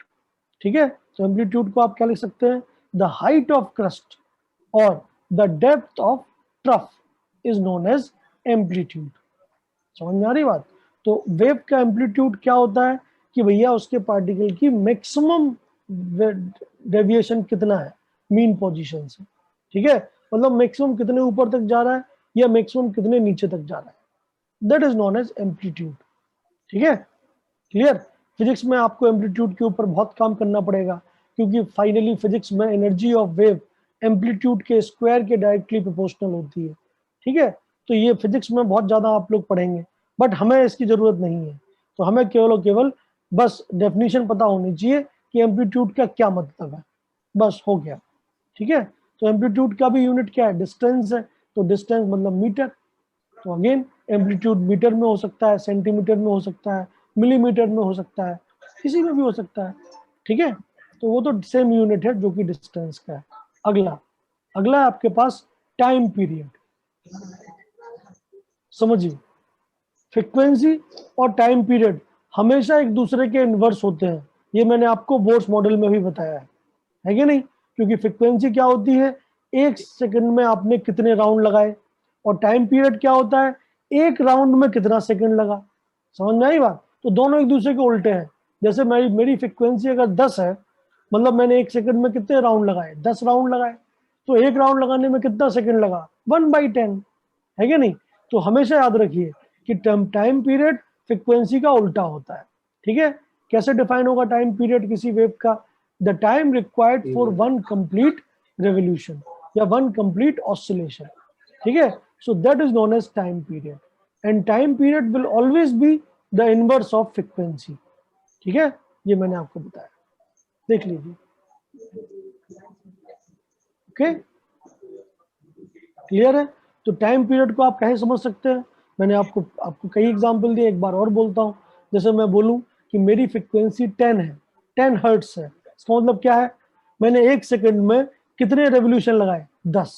ठीक है, तो एम्पलीट्यूड को आप क्या लिख सकते हैं? द हाइट ऑफ क्रस्ट और the depth of trough is known as amplitude. समझ में आ रही बात? तो वेव का एम्पलीट्यूड क्या होता है कि भैया उसके पार्टिकल की मैक्सिमम डेविएशन कितना है मीन पोजीशन से। ठीक है, मतलब मैक्सिमम कितने ऊपर तक जा रहा है या मैक्सिमम कितने नीचे तक जा रहा है, that is known as amplitude. ठीक है, क्लियर? फिजिक्स में आपको एम्पलीट्यूड के ऊपर बहुत काम करना पड़ेगा, क्योंकि फाइनली फिजिक्स में एनर्जी ऑफ वेव एम्पलीट्यूड के स्क्वायर के डायरेक्टली प्रोपोर्शनल होती है। ठीक है, तो ये फिजिक्स में बहुत ज्यादा आप लोग पढ़ेंगे, बट हमें इसकी जरूरत नहीं है। तो हमें केवल और केवल बस डेफिनेशन पता होनी चाहिए कि एम्पलीट्यूड का क्या मतलब है, बस हो गया। ठीक है, तो एम्पलीट्यूड का भी यूनिट क्या है? डिस्टेंस है। तो डिस्टेंस मतलब मीटर। तो अगेन एम्पलीट्यूड मीटर में हो सकता है, सेंटीमीटर में हो सकता है, मिलीमीटर में हो सकता है, किसी में भी हो सकता है। ठीक है, तो वो तो सेम यूनिट है जो कि डिस्टेंस का है। अगला अगला है आपके पास टाइम पीरियड। समझिए, फ्रीक्वेंसी और टाइम पीरियड हमेशा एक दूसरे के इन्वर्स होते हैं। ये मैंने आपको बोर्ड्स मॉडल में भी बताया है कि नहीं? क्योंकि फ्रीक्वेंसी क्या होती है? एक सेकंड में आपने कितने राउंड लगाए, और टाइम पीरियड क्या होता है? एक राउंड में कितना सेकंड लगा। समझ में आई बात? तो दोनों एक दूसरे के उल्टे हैं। जैसे मेरी फ्रीक्वेंसी अगर 10 है, मतलब मैंने एक सेकंड में कितने राउंड लगाए? 10 राउंड लगाए। तो एक राउंड लगाने में कितना सेकंड लगा? 1/10, है कि नहीं? तो हमेशा याद रखिए कि टाइम पीरियड फ्रीक्वेंसी का उल्टा होता है। ठीक है, कैसे डिफाइन होगा टाइम पीरियड किसी वेव का? The time required for one complete revolution या वन कंप्लीट ऑसिलेशन। ठीक है, so that is known as time period, and time period will always be the inverse of frequency. ठीक है, ये मैंने आपको बताया, देख लीजिए। ओके, क्लियर है? तो टाइम पीरियड को आप कहीं समझ सकते हैं। मैंने आपको कई एग्जांपल दिए, एक बार और बोलता हूं। जैसे मैं बोलूं कि मेरी फ्रीक्वेंसी 10 है, 10 हर्ट्स है, इसका मतलब क्या है? मैंने 1 सेकंड में कितने रेवोल्यूशन लगाए? 10।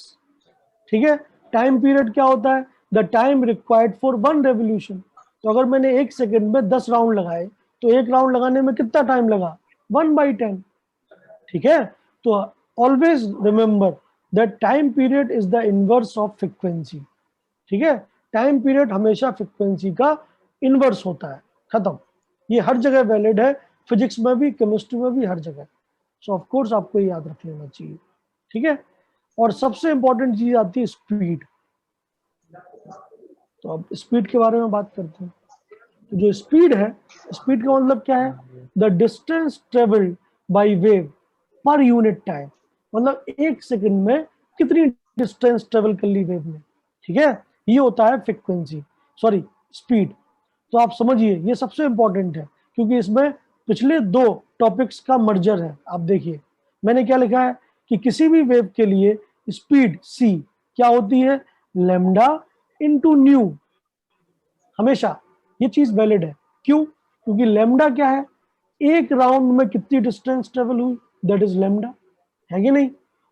ठीक है, टाइम पीरियड क्या होता है? The time required for 1 revolution. तो अगर मैंने 1 सेकंड में 10 राउंड लगाए तो 1 राउंड लगाने में कितना टाइम लगा? 1/10। ठीक है, तो always remember that time period is the inverse of frequency. ठीक है, टाइम पीरियड हमेशा फ्रीक्वेंसी का इनवर्स होता है। खत्म। ये हर जगह वैलिड है, फिजिक्स में भी, केमिस्ट्री में भी, हर जगह। सो ऑफ कोर्स आपको ये याद रख लेना चाहिए। ठीक है, और सबसे इंपॉर्टेंट चीज आती है स्पीड। तो अब स्पीड के बारे में बात करते हैं। तो जो स्पीड है, स्पीड का मतलब क्या है? The distance travelled by wave पर यूनिट टाइम। मतलब 1 सेकंड में कितनी डिस्टेंस ट्रेवल कर ली वेव ने। ठीक है, ये होता है फ्रीक्वेंसी, सॉरी स्पीड। तो आप समझिए ये सबसे इंपॉर्टेंट है, क्योंकि इसमें पिछले 2 टॉपिक्स का मर्जर है। आप देखिए मैंने क्या लिखा है कि किसी भी वेव के लिए स्पीड c क्या होती है? Lambda into new. हमेशा ये चीज वैलिड है। क्यों? क्योंकि लैम्डा क्या है? 1 राउंड में कितनी डिस्टेंस ट्रेवल हुई, दैट इज लैम्डा, है कि नहीं?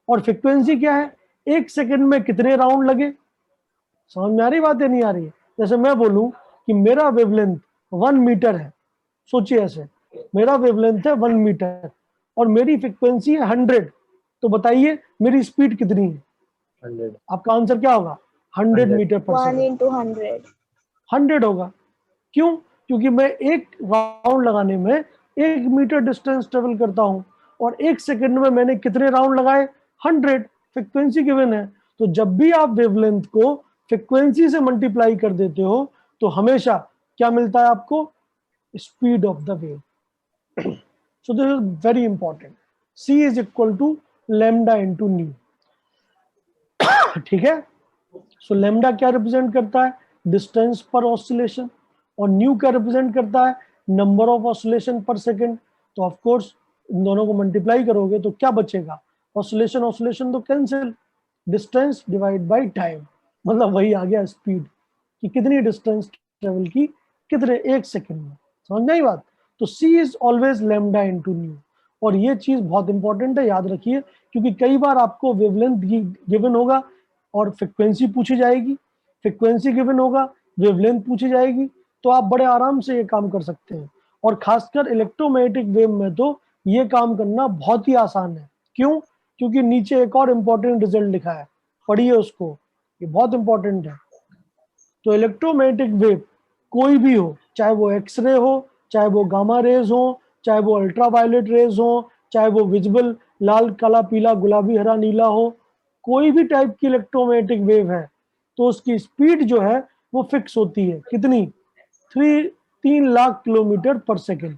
और फ्रीक्वेंसी क्या है? 1 सेकंड में कितने राउंड लगे। समझ में आ रही बात है, नहीं आ रही है? जैसे मैं बोलूं कि मेरा वेवलेंथ 1 मीटर है, सोचिए ऐसे, मेरा वेवलेंथ है 1 मीटर और मेरी फ्रीक्वेंसी है 100, तो बताइए मेरी स्पीड कितनी है? 100। आपका आंसर क्या होगा? 100 मीटर पर 1 सेकंड। into 100. 100 होगा। क्यों? क्योंकि मैं 1 राउंड लगाने में 1 मीटर डिस्टेंस ट्रेवल करता हूं और 1 सेकंड में मैंने कितने राउंड लगाए? 100। फ्रीक्वेंसी गिवन है। तो जब भी आप वेवलेंथ को फ्रीक्वेंसी से मल्टीप्लाई कर देते हो तो हमेशा क्या मिलता है आपको? Speed of the wave. So this is very important. c is equal to lambda into nu. ठीक है, सो लैम्डा क्या रिप्रेजेंट करता है? डिस्टेंस पर ऑसिलेशन। और न्यू क्या रिप्रेजेंट करता है? नंबर ऑफ ऑसिलेशन पर सेकंड। तो ऑफ कोर्स इन दोनों को मल्टीप्लाई करोगे तो क्या बचेगा? ऑसिलेशन ऑसिलेशन तो cancel, distance divide by time, मतलब वही आ गया स्पीड कि कितनी डिस्टेंस ट्रेवल की कितने 1 सेकंड में। समझ में आई बात? तो c is always lambda into new. और ये चीज बहुत इंपॉर्टेंट है, याद रखिए, क्योंकि कई बार आपको वेवलेंथ गिवन होगा और फ्रीक्वेंसी पूछी जाएगी, फ्रीक्वेंसी गिवन होगा, वेवलेंथ पूछी जाएगी, तो आप बड़े आराम से ये काम कर सकते हैं। और खासकर इलेक्ट्रोमैग्नेटिक वेव में तो ये काम करना बहुत ही आसान है। क्यों? क्योंकि नीचे एक और इम्पोर्टेंट रिजल्ट लिखा है, पढ़िए उसको, ये बहुत इंपॉर्टेंट है। तो इलेक्ट्रोमैग्नेटिक वेव कोई भी हो, चाहे वो एक्सरे हो, चाहे वो गामा रेज हो, चाहे वो अल्ट्रावायलेट रेज हो, चाहे वो विजिबल लाल काला पीला गुलाबी हरा नीला हो, कोई भी टाइप की इलेक्ट्रोमैग्नेटिक वेव है तो उसकी स्पीड जो है वो फिक्स होती है। कितनी? 3 लाख किलोमीटर पर सेकेंड।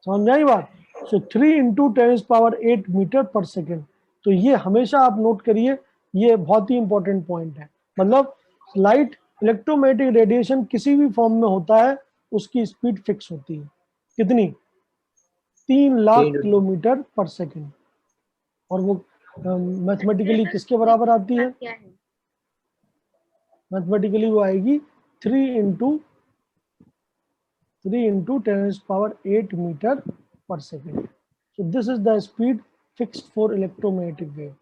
समझ में आई बात? सो 3 इंटू 10⁸ मीटर पर सेकेंड। तो ये हमेशा आप नोट करिए, ये बहुत ही इंपॉर्टेंट पॉइंट है। मतलब लाइट इलेक्ट्रोमैग्नेटिक रेडिएशन किसी भी फॉर्म में होता है, उसकी स्पीड फिक्स होती है। कितनी? 3 लाख किलोमीटर पर सेकेंड। और वो मैथमेटिकली किसके बराबर आती है? क्या है? मैथमेटिकली वो आएगी 3 into 10⁸ metre per second. So this is the speed fixed for electromagnetic wave.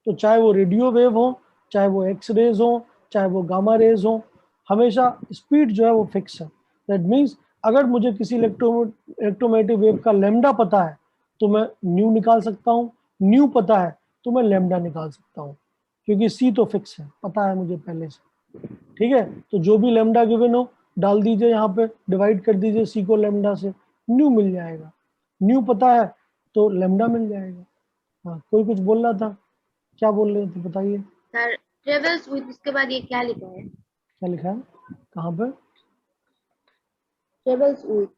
तो चाहे वो रेडियो वेव हो, चाहे वो एक्स रेज हो, चाहे वो गामा रेज हो, हमेशा स्पीड जो है वो फिक्स है। दैट मीन्स अगर मुझे किसी इलेक्ट्रोमैग्नेटिक वेव का लैम्डा पता है तो मैं न्यू निकाल सकता हूँ, न्यू पता है तो मैं लैम्डा निकाल सकता हूँ, क्योंकि सी तो फिक्स है, पता है मुझे पहले से। ठीक है, तो जो भी लैम्डा गिवन हो डाल दीजिए यहाँ पे, डिवाइड कर दीजिए सी को लैम्डा से, न्यू मिल जाएगा। न्यू पता है तो लैम्डा मिल जाएगा। हाँ, कोई कुछ बोल रहा था, क्या बोल रहे थे बताइए? सर ट्रेवल्स विद, इसके बाद ये क्या लिखा है? क्या लिखा है? कहाँ पे? Travels with.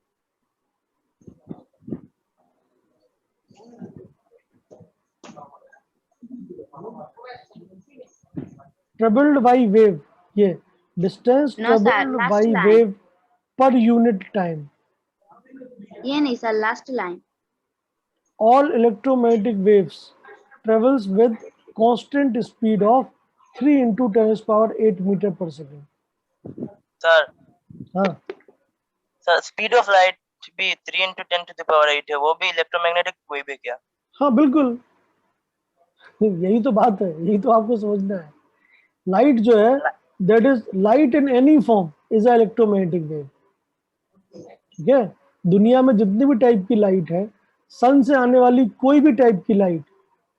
Travelled by wave, ये distance No, sir, travelled last by line. Wave पर यूनिट टाइम। ये नहीं sir, last line. All electromagnetic waves travels with constant speed of 3 into 10⁸ meter per second. Sir हाँ, sir speed of light भी 3 into 10 to the power 8 है, वो भी electromagnetic wave है क्या? हाँ बिल्कुल, यही तो बात है, यही तो आपको समझना है। लाइट जो है, that is light in any form is a electromagnetic wave. ठीक है, दुनिया में जितनी भी टाइप की लाइट है, सन से आने वाली कोई भी टाइप की लाइट,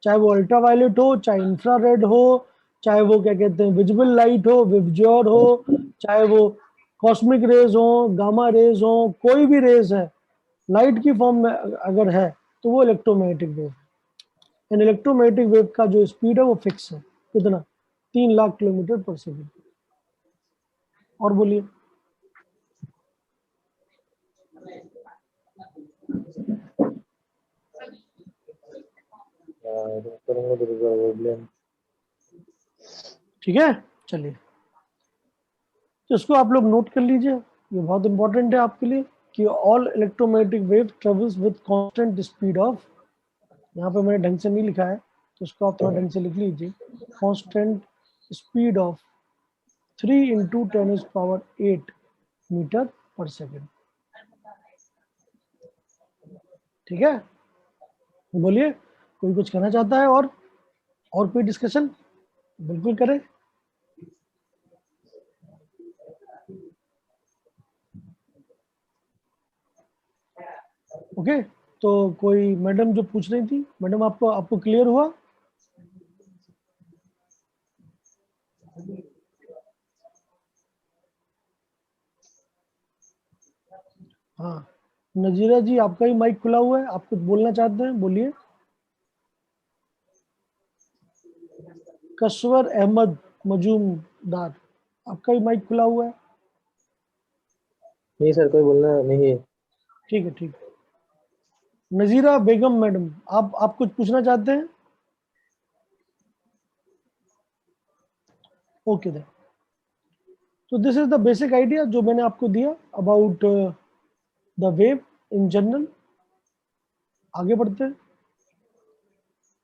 चाहे वो अल्ट्रावायलेट हो, चाहे इंफ्रारेड हो, चाहे वो क्या कहते हैं विजिबल लाइट हो, विबज्योर हो, चाहे वो कॉस्मिक रेज हो, गामा रेज हो, कोई भी रेज है लाइट की फॉर्म में अगर है तो वो इलेक्ट्रोमैग्नेटिक वेव है। एंड इलेक्ट्रोमैग्नेटिक वेव का जो स्पीड है वो फिक्स है, कितना? 3 लाख किलोमीटर पर सेकेंड। और बोलिए। ठीक है, चलिए, तो इसको आप लोग नोट कर लीजिए, ये बहुत इंपॉर्टेंट है आपके लिए कि all electromagnetic wave travels with constant speed of, यहाँ पे मैंने ढंग से नहीं लिखा है तो इसको आप थोड़ा ढंग से लिख लीजिए, constant speed of 3 into 10⁸ metre per second. ठीक है, बोलिए, कोई कुछ कहना चाहता है? और कोई डिस्कशन? बिल्कुल करें। ओके, तो कोई मैडम जो पूछ रही थी, मैडम आपको क्लियर हुआ? हाँ, नजीरा जी आपका ही माइक खुला हुआ है, आप कुछ बोलना चाहते हैं, बोलिए। कस्वर अहमद मजूमदार, आपका ही माइक खुला हुआ है। नहीं सर, कोई बोलना नहीं है। ठीक है, ठीक है। नजीरा बेगम मैडम, आप कुछ पूछना चाहते हैं? ओके देन, तो this is the basic idea जो मैंने आपको दिया about the wave in general. आगे बढ़ते हैं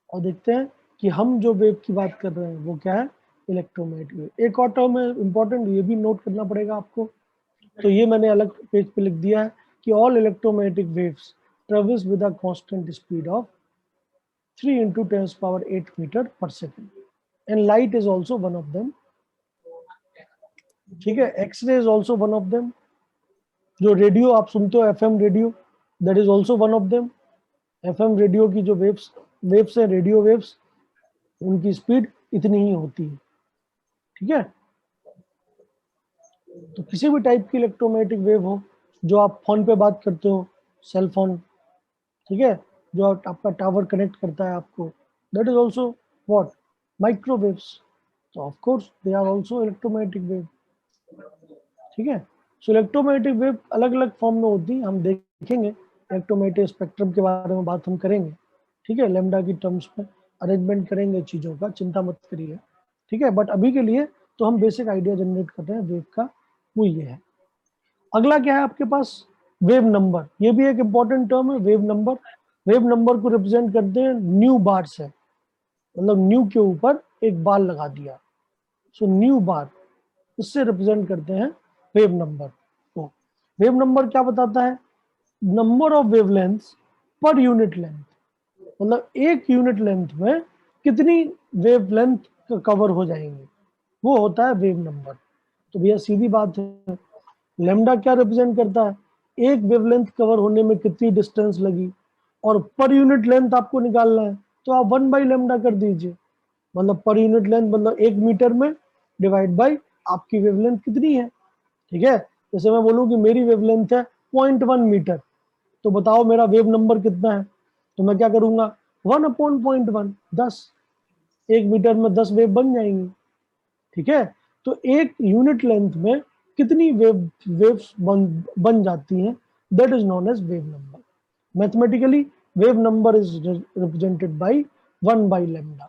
और देखते हैं कि हम जो वेव की बात कर रहे हैं वो क्या है, इलेक्ट्रोमैग्नेटिक वेव। एक और टर्म है इंपॉर्टेंट, ये भी नोट करना पड़ेगा आपको, तो ये मैंने अलग पेज पे लिख दिया है कि all electromagnetic waves travels with a constant speed of 3 into 10⁸ metre per second, and light is also one of them. ठीक है, X-ray is also one of them. जो रेडियो आप सुनते हो, FM radio, that is also one of them. FM radio की जो waves है, radio waves, उनकी स्पीड इतनी ही होती है। ठीक है, तो किसी भी टाइप की इलेक्ट्रोमैग्नेटिक वेव हो, जो आप फोन पे बात करते हो, सेल फोन, ठीक है, जो आपका टावर कनेक्ट करता है आपको, that is also what, microwaves. तो of course they are also electromagnetic wave. ठीक है, सो इलेक्ट्रोमैग्नेटिक वेव अलग अलग फॉर्म में होती है, हम देखेंगे इलेक्ट्रोमैग्नेटिक स्पेक्ट्रम के बारे में बात हम करेंगे। ठीक है, लैम्डा की टर्म्स में अरेंजमेंट करेंगे चीज़ों का, चिंता मत करिए। ठीक है, बट अभी के लिए तो हम बेसिक आइडिया जनरेट कर रहे हैं वेव का, वो ये है। अगला क्या है आपके पास, वेव नंबर। ये भी एक इंपॉर्टेंट टर्म है, वेव नंबर। वेव नंबर को रिप्रेजेंट करते हैं न्यू बार से, मतलब न्यू के ऊपर एक बार लगा दिया, सो न्यू बार, इससे रिप्रेजेंट करते हैं वेव नंबर को। वेव नंबर क्या बताता है, number of wavelengths per unit length, मतलब एक यूनिट लेंथ में कितनी वेवलेंथ कवर हो जाएंगे, वो होता है वेव नंबर। तो भैया सीधी बात है, लैम्डा क्या रिप्रेजेंट करता है, एक वेवलेंथ कवर होने में कितनी डिस्टेंस लगी, और पर यूनिट लेंथ आपको निकालना है तो आप 1/λ कर दीजिए, मतलब पर यूनिट लेंथ मतलब 1 मीटर में डिवाइड बाय आपकी वेवलेंथ कितनी है। ठीक है, जैसे मैं बोलूँ कि मेरी वेवलेंथ है 0.1 मीटर, तो बताओ मेरा वेव नंबर कितना है, तो मैं क्या करूंगा, 1/0.1, 10, 1 मीटर में 10 वेव बन जाएंगी। ठीक है, तो एक यूनिट लेंथ में कितनी वेव्स बन जाती हैं, that is known as wave number. Mathematically wave number is represented by 1/λ।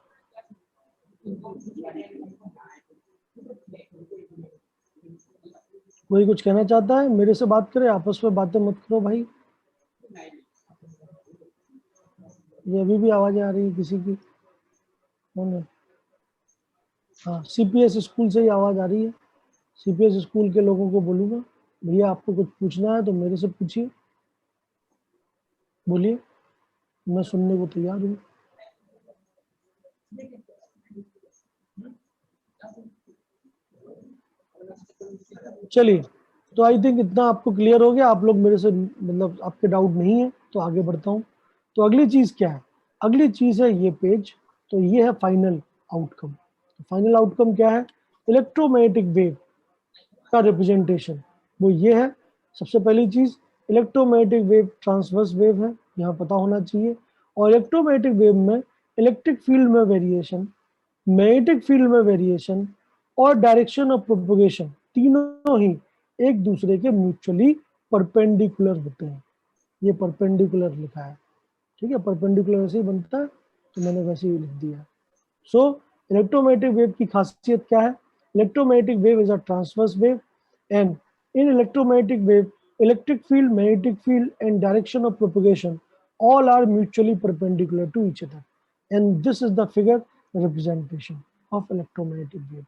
कोई कुछ कहना चाहता है, मेरे से बात करे, आपस में बातें मत करो भाई। ये अभी भी आवाजें आ रही है किसी की, कौन है? हाँ, सीपीएस स्कूल से ही आवाज आ रही है। सीपीएस स्कूल के लोगों को बोलूंगा, भैया आपको कुछ पूछना है तो मेरे से पूछिए, बोलिए, मैं सुनने को तैयार हूँ। चलिए, तो आई थिंक इतना आपको क्लियर हो गया। आप लोग मेरे से मतलब आपके डाउट नहीं है, तो आगे बढ़ता हूँ। तो अगली चीज क्या है? अगली चीज है ये पेज। तो ये है फाइनल आउटकम। तो फाइनल आउटकम क्या है? इलेक्ट्रोमैग्नेटिक वेव का रिप्रेजेंटेशन वो ये है। सबसे पहली चीज, इलेक्ट्रोमैग्नेटिक वेव ट्रांसवर्स वेव है, यहाँ पता होना चाहिए। और इलेक्ट्रोमैग्नेटिक वेव में इलेक्ट्रिक फील्ड में वेरिएशन, मैग्नेटिक फील्ड में वेरिएशन और डायरेक्शन ऑफ प्रोपगेशन, तीनों ही एक दूसरे के म्यूचुअली परपेंडिकुलर होते हैं। ये परपेंडिकुलर लिखा है, ठीक है, परपेंडिकुलर ऐसे ही बनता है, तो मैंने वैसे ही लिख दिया। सो इलेक्ट्रोमैग्नेटिक वेव की खासियत क्या है? Electromagnetic wave is a transverse wave, and in electromagnetic wave, electric field, magnetic field and direction of propagation all are mutually perpendicular to each other, and this is the figure representation of electromagnetic wave.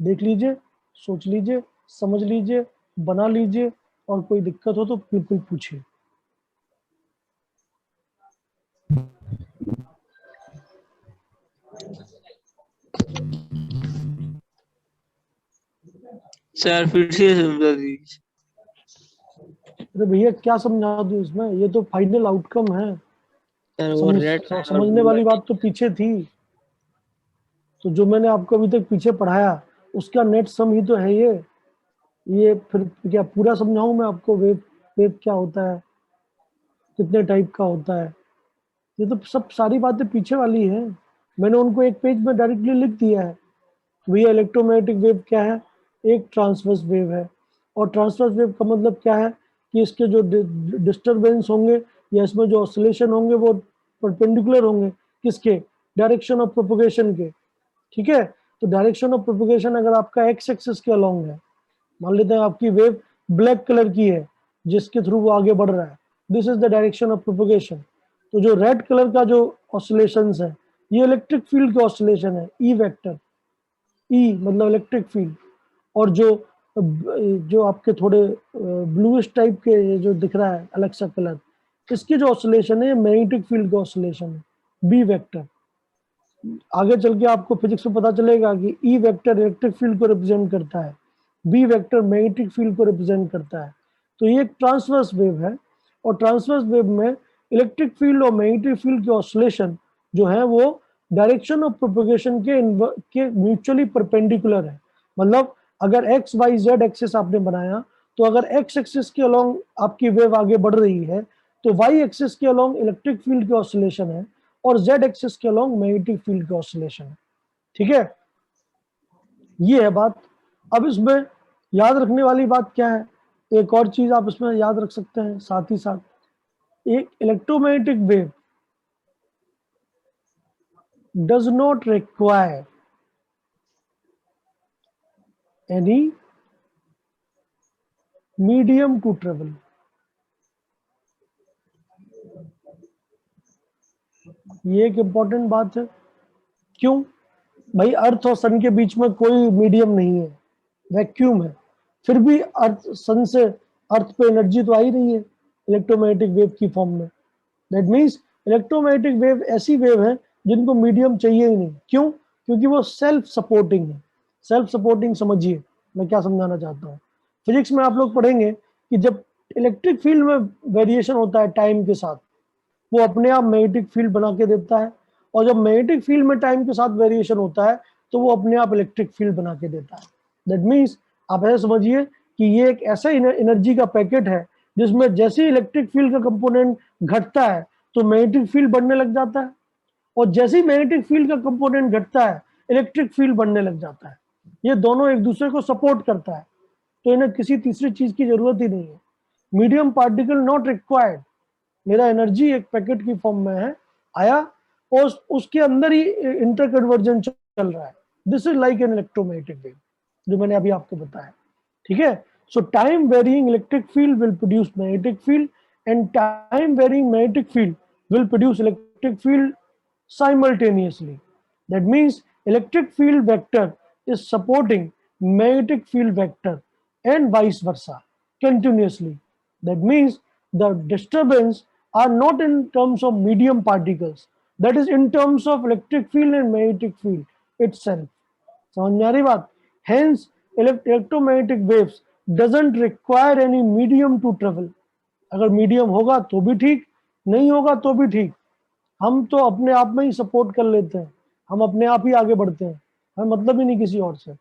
देख लीजिए, सोच लीजिए, समझ लीजिए, बना लीजिए, और कोई दिक्कत हो तो बिल्कुल पूछिए। सर फिर से समझा दीजिए। अरे भैया क्या समझा दूं इसमें? ये तो फाइनल आउटकम है। सर वो रेड समझने वाली बात तो पीछे थी। तो जो मैंने आपको अभी तक पीछे पढ़ाया उसका नेट सम ही तो है ये फिर क्या पूरा समझाऊं मैं आपको? वेव वेव क्या होता है, कितने टाइप का होता है, ये तो सब सारी बातें पीछे वाली है। मैंने उनको एक पेज में डायरेक्टली लिख दिया है। भैया इलेक्ट्रोमैग्नेटिक वेव क्या है? एक ट्रांसवर्स वेव है। और ट्रांसवर्स वेव का मतलब क्या है कि इसके जो डिस्टरबेंस होंगे या इसमें जो ऑसिलेशन होंगे वो परपेंडिकुलर होंगे किसके? डायरेक्शन ऑफ प्रोपगेशन के। ठीक है, तो डायरेक्शन ऑफ प्रोपगेशन अगर आपका एक्स एक्सिस के अलोंग है, मान लेते हैं आपकी वेव ब्लैक कलर की है जिसके थ्रू वो आगे बढ़ रहा है, this is the direction of propagation. तो जो रेड कलर का जो ऑसिलेशंस है ये इलेक्ट्रिक फील्ड के ऑसिलेशन है, ई वेक्टर, ई मतलब इलेक्ट्रिक फील्ड। और जो आपके थोड़े ब्लूइश टाइप के ये जो दिख रहा है अलग सा कलर, इसकी जो ऑसिलेशन है मैग्नेटिक फील्ड का ऑसिलेशन है, बी वेक्टर। आगे चल के आपको फिजिक्स में पता चलेगा कि ई वेक्टर इलेक्ट्रिक फील्ड को रिप्रेजेंट करता है, बी वेक्टर मैग्नेटिक फील्ड को रिप्रेजेंट करता है। तो ये एक ट्रांसवर्स वेव है, और ट्रांसवर्स वेव में इलेक्ट्रिक फील्ड और मैग्नेटिक फील्ड के ऑसिलेशन जो है वो डायरेक्शन ऑफ प्रोपगेशन के म्यूचुअली परपेंडिकुलर है। मतलब अगर एक्स वाई जेड एक्सिस आपने बनाया, तो अगर एक्स एक्सिस के अलोंग आपकी वेव आगे बढ़ रही है तो वाई एक्सिस के अलोंग इलेक्ट्रिक फील्ड के ऑसिलेशन है, और जेड एक्सिस के अलोंग मैग्नेटिक फील्ड के ऑसिलेशन है। ठीक है, ये है बात। अब इसमें याद रखने वाली बात क्या है? एक और चीज आप इसमें याद रख सकते हैं साथ ही साथ, एक electromagnetic wave does not require any medium to travel. ये एक इंपॉर्टेंट बात है। क्यों भाई? अर्थ और सन के बीच में कोई मीडियम नहीं है, वैक्यूम है, फिर भी अर्थ सन से अर्थ पे एनर्जी तो आ ही रही है इलेक्ट्रोमैग्नेटिक वेव की फॉर्म में। दैट मीन्स इलेक्ट्रोमैग्नेटिक वेव ऐसी वेव है जिनको मीडियम चाहिए ही नहीं। क्यों? क्योंकि वो सेल्फ सपोर्टिंग है। सेल्फ सपोर्टिंग समझिए मैं क्या समझाना चाहता हूँ। फिजिक्स में आप लोग पढ़ेंगे कि जब इलेक्ट्रिक फील्ड में वेरिएशन होता है टाइम के साथ, वो अपने आप मैग्नेटिक फील्ड बना के देता है, और जब मैग्नेटिक फील्ड में टाइम के साथ वेरिएशन होता है तो वो अपने आप इलेक्ट्रिक फील्ड बना के देता है। दैट मीन्स आप ऐसा समझिए कि ये एक ऐसा एनर्जी का पैकेट है जिसमें जैसे इलेक्ट्रिक फील्ड का कंपोनेंट घटता है तो मैग्नेटिक फील्ड बढ़ने लग जाता है, और जैसे ही मैग्नेटिक फील्ड का कंपोनेंट घटता है इलेक्ट्रिक फील्ड बढ़ने लग जाता है। ये दोनों एक दूसरे को सपोर्ट करता है, तो इन्हें किसी तीसरी चीज की जरूरत ही नहीं है। Medium particle not required. मेरा एनर्जी एक पैकेट की फॉर्म में है, आया और उसके अंदर ही इंटर कन्वर्जन चल रहा है। This is like an electromagnetic wave जो मैंने अभी आपको बताया। ठीक है, so time varying electric field will produce magnetic field, and time varying magnetic field will produce electric field simultaneously. That means electric field vector is supporting magnetic field vector and vice versa continuously. That means the disturbance are not in terms of medium particles, that is in terms of electric field and magnetic field itself. समझ में आ रही बात? Hence electromagnetic waves doesn't require any medium to travel. अगर medium होगा तो भी ठीक, नहीं होगा तो भी ठीक, हम तो अपने आप में ही सपोर्ट कर लेते हैं, हम अपने आप ही आगे बढ़ते हैं, हमें मतलब ही नहीं किसी और से,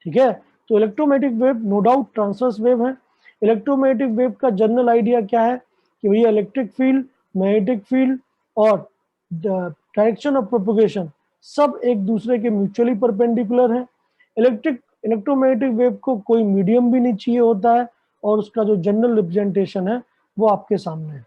ठीक है? तो electromagnetic wave no doubt transverse wave है। इलेक्ट्रोमैग्नेटिक वेव का जनरल आइडिया क्या है कि भैया इलेक्ट्रिक फील्ड, मैग्नेटिक फील्ड और डायरेक्शन ऑफ प्रोपगेशन सब एक दूसरे के म्यूचुअली परपेंडिकुलर है। इलेक्ट्रोमैग्नेटिक वेव को कोई मीडियम भी नहीं चाहिए होता है और उसका जो जनरल रिप्रेजेंटेशन है वो आपके सामने है।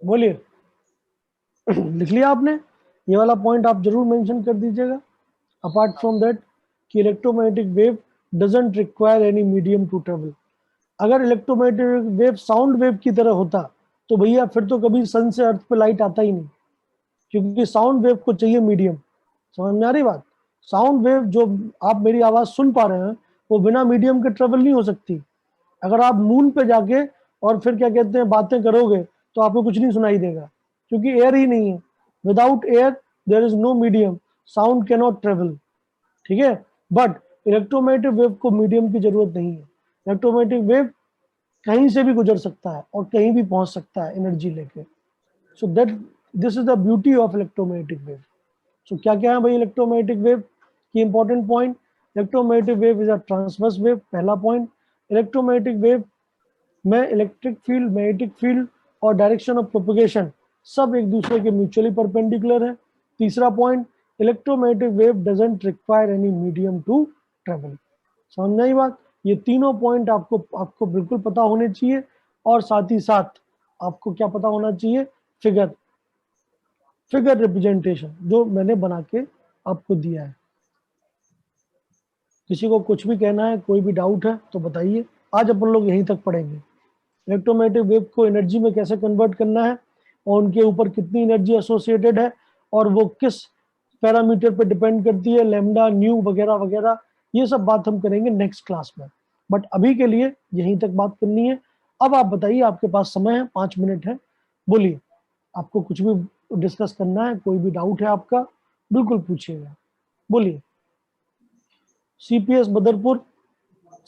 बोलिए, लिख लिया आपने? ये वाला पॉइंट आप जरूर मेंशन कर दीजिएगा। अपार्ट फ्रॉम दैट कि electromagnetic wave doesn't require any medium to travel. अगर इलेक्ट्रोमैग्नेटिक वेव साउंड वेव की तरह होता तो भैया फिर तो कभी सन से अर्थ पे लाइट आता ही नहीं, क्योंकि साउंड वेव को चाहिए मीडियम। समझ में आ रही बात? साउंड वेव जो आप मेरी आवाज सुन पा रहे हैं वो बिना मीडियम के ट्रेवल नहीं हो सकती। अगर आप मून पे जाके और फिर क्या कहते हैं बातें करोगे तो आपको कुछ नहीं सुनाई देगा, क्योंकि एयर ही नहीं है। Without air there is no medium, sound can not travel, ठीक है? बट इलेक्ट्रोमैग्नेटिक वेव को मीडियम की जरूरत नहीं है। इलेक्ट्रोमैग्नेटिक वेव कहीं से भी गुजर सकता है और कहीं भी पहुंच सकता है एनर्जी लेके। So that this is the beauty of electromagnetic wave. So क्या क्या है भाई इलेक्ट्रोमैग्नेटिक वेव की important point? Electromagnetic wave is a transverse wave, पहला पॉइंट। इलेक्ट्रोमैग्नेटिक वेव में इलेक्ट्रिक फील्ड, मैग्नेटिक फील्ड और डायरेक्शन ऑफ प्रोपगेशन सब एक दूसरे के म्यूचुअली परपेंडिकुलर है। तीसरा point, electromagnetic wave doesn't require any medium to travel. समझ में आई बात? ये तीनों पॉइंट आपको बिल्कुल पता होने चाहिए और साथ ही साथ आपको क्या पता होना चाहिए? फिगर रिप्रेजेंटेशन जो मैंने बना के आपको दिया है। किसी को कुछ भी कहना है, कोई भी डाउट है तो बताइए। आज अपन लोग यहीं तक पढ़ेंगे इलेक्ट्रोमैग्नेटिक वेव को एनर्जी में कैसे कन्वर्ट करना है और उनके ऊपर कितनी एनर्जी एसोसिएटेड है और वो किस पैरामीटर पे डिपेंड करती है, लैम्डा, न्यू वगैरह वगैरह। ये सब बात हम करेंगे नेक्स्ट क्लास में, बट अभी के लिए यहीं तक बात करनी है। अब आप बताइए, आपके पास समय है, 5 मिनट है, बोलिए। आपको कुछ भी डिस्कस करना है, कोई भी डाउट है आपका, बिल्कुल पूछिएगा, बोलिए। CPS बदरपुर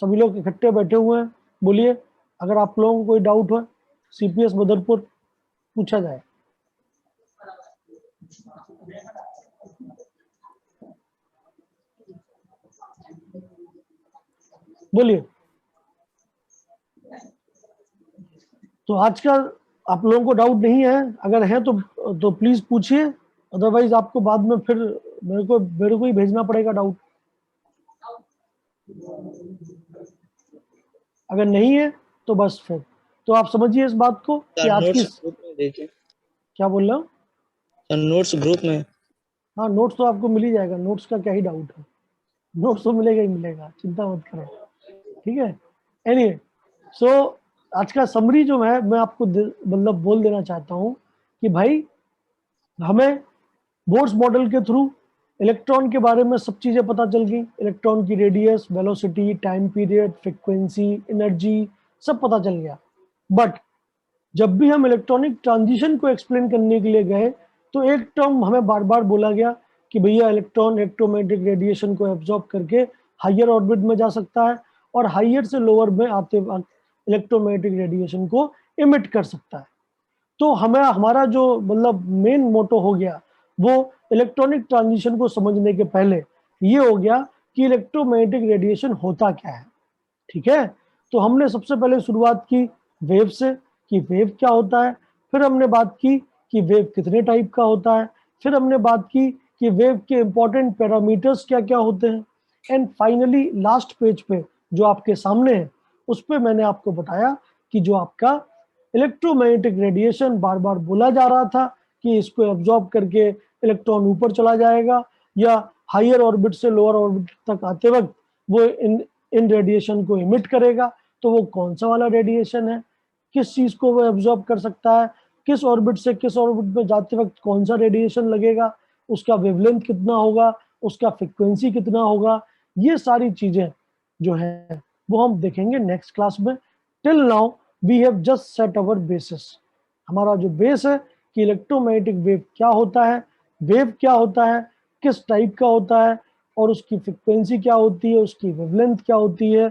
सभी लोग इकट्ठे बैठे हुए हैं, बोलिए अगर आप लोगों को कोई डाउट हो। CPS बदरपुर पूछा जाए। बोलिए। तो आज का आप लोगों को डाउट नहीं है? अगर है तो प्लीज पूछिए, अदरवाइज आपको बाद में फिर मेरे को ही भेजना पड़ेगा डाउट। अगर नहीं है तो बस फिर तो आप समझिए इस बात को कि आज की क्या बोल रहा हूँ? नोट्स ग्रुप में। हाँ, नोट्स तो आपको मिल ही जाएगा, नोट्स का क्या ही डाउट है, नोट्स तो मिलेगा ही मिलेगा, चिंता मत करो, ठीक है? एनीवे, सो आज का समरी जो है मैं आपको मतलब बोल देना चाहता हूँ कि भाई हमें बोर्स मॉडल के थ्रू इलेक्ट्रॉन के बारे में सब चीजें पता चल गई। इलेक्ट्रॉन की radius, velocity, time period, frequency, energy सब पता चल गया। बट जब भी हम इलेक्ट्रॉनिक ट्रांजिशन को एक्सप्लेन करने के लिए गए तो एक टर्म हमें बार बार बोला गया कि भैया इलेक्ट्रॉन इलेक्ट्रोमैग्नेटिक रेडिएशन को एब्जॉर्ब करके हायर ऑर्बिट में जा सकता है और हायर से लोअर में आते वक्त इलेक्ट्रोमैग्नेटिक रेडिएशन को इमिट कर सकता है। तो हमें हमारा जो मतलब मेन मोटो हो गया वो इलेक्ट्रॉनिक ट्रांजिशन को समझने के पहले ये हो गया कि इलेक्ट्रोमैग्नेटिक रेडिएशन होता क्या है, ठीक है? तो हमने सबसे पहले शुरुआत की वेव से कि वेव क्या होता है, फिर हमने बात की कि वेव कितने टाइप का होता है, फिर हमने बात की कि वेव के इंपॉर्टेंट पैरामीटर्स क्या क्या होते हैं, एंड फाइनली लास्ट पेज पे जो आपके सामने है उस पर मैंने आपको बताया कि जो आपका इलेक्ट्रोमैग्नेटिक रेडिएशन बार बार बोला जा रहा था कि इसको एब्जॉर्ब करके इलेक्ट्रॉन ऊपर चला जाएगा, या हायर ऑर्बिट से लोअर ऑर्बिट तक आते वक्त वो इन रेडिएशन को इमिट करेगा, तो वो कौन सा वाला रेडिएशन है, किस चीज को वो एब्जॉर्ब कर सकता है, किस ऑर्बिट से किस ऑर्बिट में जाते वक्त कौन सा रेडिएशन लगेगा, उसका वेवलेंथ कितना होगा, उसका फ्रिक्वेंसी कितना होगा, ये सारी चीजें जो है वो हम देखेंगे नेक्स्ट क्लास में। Till now we have just set our basis. हमारा जो बेस है कि इलेक्ट्रोमैग्नेटिक वेव क्या होता है, वेव क्या होता है, किस टाइप का होता है, और उसकी फ्रिक्वेंसी क्या होती है, उसकी वेवलेंथ क्या होती है,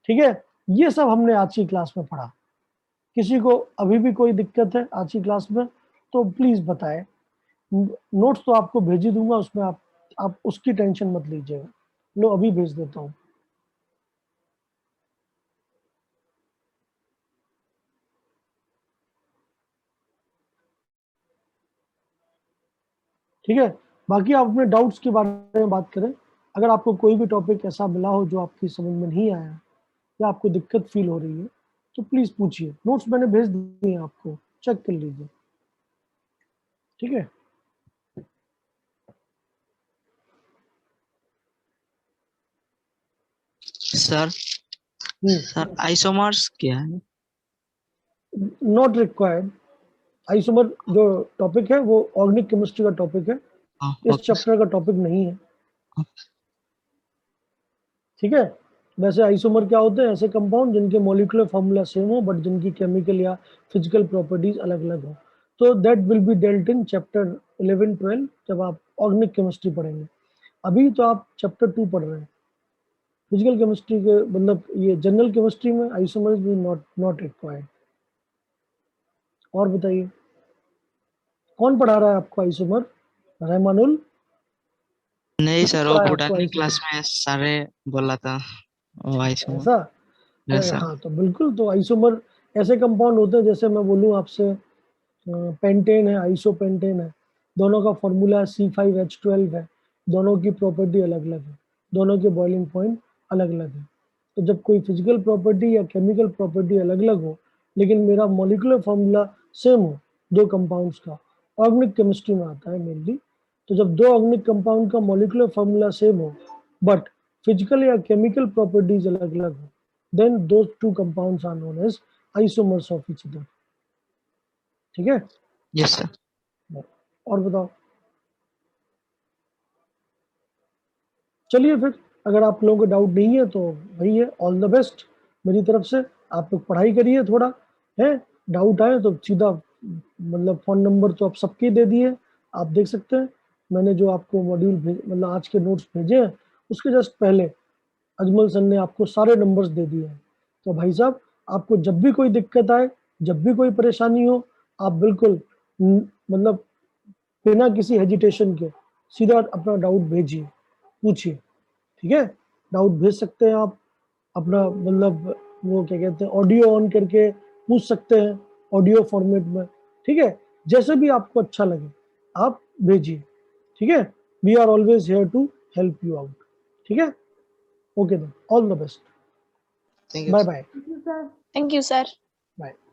ठीक है, ये सब हमने आज की क्लास में पढ़ा। किसी को अभी भी कोई दिक्कत है आज की क्लास में तो प्लीज बताएं। नोट्स तो आपको भेज ही दूंगा, उसमें आप उसकी टेंशन मत लीजिएगा। लो अभी भेज देता हूँ। ठीक है, बाकी आप अपने डाउट्स के बारे में बात करें। अगर आपको कोई भी टॉपिक ऐसा मिला हो जो आपकी समझ में नहीं आया या आपको दिक्कत फील हो रही है तो प्लीज पूछिए। नोट्स मैंने भेज दिए हैं आपको, चेक कर लीजिए। ठीक है, सर सर आइसोमर्स क्या है? Not required. आइसोमर जो टॉपिक है वो ऑर्गेनिक केमिस्ट्री का टॉपिक है, इस ओके चैप्टर का टॉपिक नहीं है। ठीक है, वैसे आइसोमर क्या होते हैं? ऐसे कंपाउंड जिनके मॉलिक्यूलर फार्मूला सेम हो बट जिनकी केमिकल या फिजिकल प्रॉपर्टीज अलग अलग हो। तो that will be dealt in chapter 11-12 जब आप ऑर्गेनिक केमिस्ट्री पढ़ेंगे। अभी तो आप चैप्टर 2 पढ़ रहे हैं। फिजिकल केमिस्ट्री के मतलब ये जनरल केमिस्ट्री में आइसोमर्स भी नॉट रिक्वायर्ड। और बताइए कौन पढ़ा रहा है आपको आइसोमर? रहमानुल नहीं सर, वो पढ़ा है आपको बोटानी आइसोमर? क्लास में सारे बोला था वो आइसोमर। ऐसा? Yes sir. हाँ तो बिल्कुल, तो आइसोमर ऐसे कंपाउंड होते हैं, जैसे मैं बोलूँ आपसे पेंटेन है, आइसोपेंटेन है, दोनों का फॉर्मूला C5H12 है, दोनों की प्रॉपर्टी अलग अलग है, दोनों के बॉइलिंग पॉइंट अलग अलग है। तो जब कोई फिजिकल प्रॉपर्टी या केमिकल प्रॉपर्टी अलग अलग हो लेकिन मेरा मॉलिक्यूलर फॉर्मूला सेम हो दो कंपाउंड्स का, ऑर्गेनिक केमिस्ट्री में आता है मेनली। तो जब दो ऑर्गेनिक कंपाउंड का मॉलिक्यूलर फॉर्मूला सेम हो बट फिजिकल या केमिकल प्रॉपर्टीज अलग अलग हो, then those two compounds are known as isomers of each other. ठीक है, यस सर। और बताओ। चलिए फिर, अगर आप लोगों को डाउट नहीं है तो वही है, ऑल द बेस्ट मेरी तरफ से। आप लोग पढ़ाई करिए थोड़ा, है डाउट आए तो सीधा मतलब फ़ोन नंबर तो आप सबके दे दिए, आप देख सकते हैं। मैंने जो आपको मॉड्यूल मतलब आज के नोट्स भेजे हैं उसके जस्ट पहले अजमल सर ने आपको सारे नंबर्स दे दिए हैं। तो भाई साहब, आपको जब भी कोई दिक्कत आए, जब भी कोई परेशानी हो, आप बिल्कुल मतलब बिना किसी हेजिटेशन के सीधा अपना डाउट भेजिए, पूछिए। ठीक है, डाउट भेज सकते हैं आप अपना मतलब वो क्या कहते हैं ऑडियो ऑन करके पूछ सकते हैं, ऑडियो फॉर्मेट में। ठीक है, जैसे भी आपको अच्छा लगे आप भेजिए। ठीक है, we are always here to help you out. ठीक है, okay then, all the best, thank you bye bye. Thank you, sir. Bye.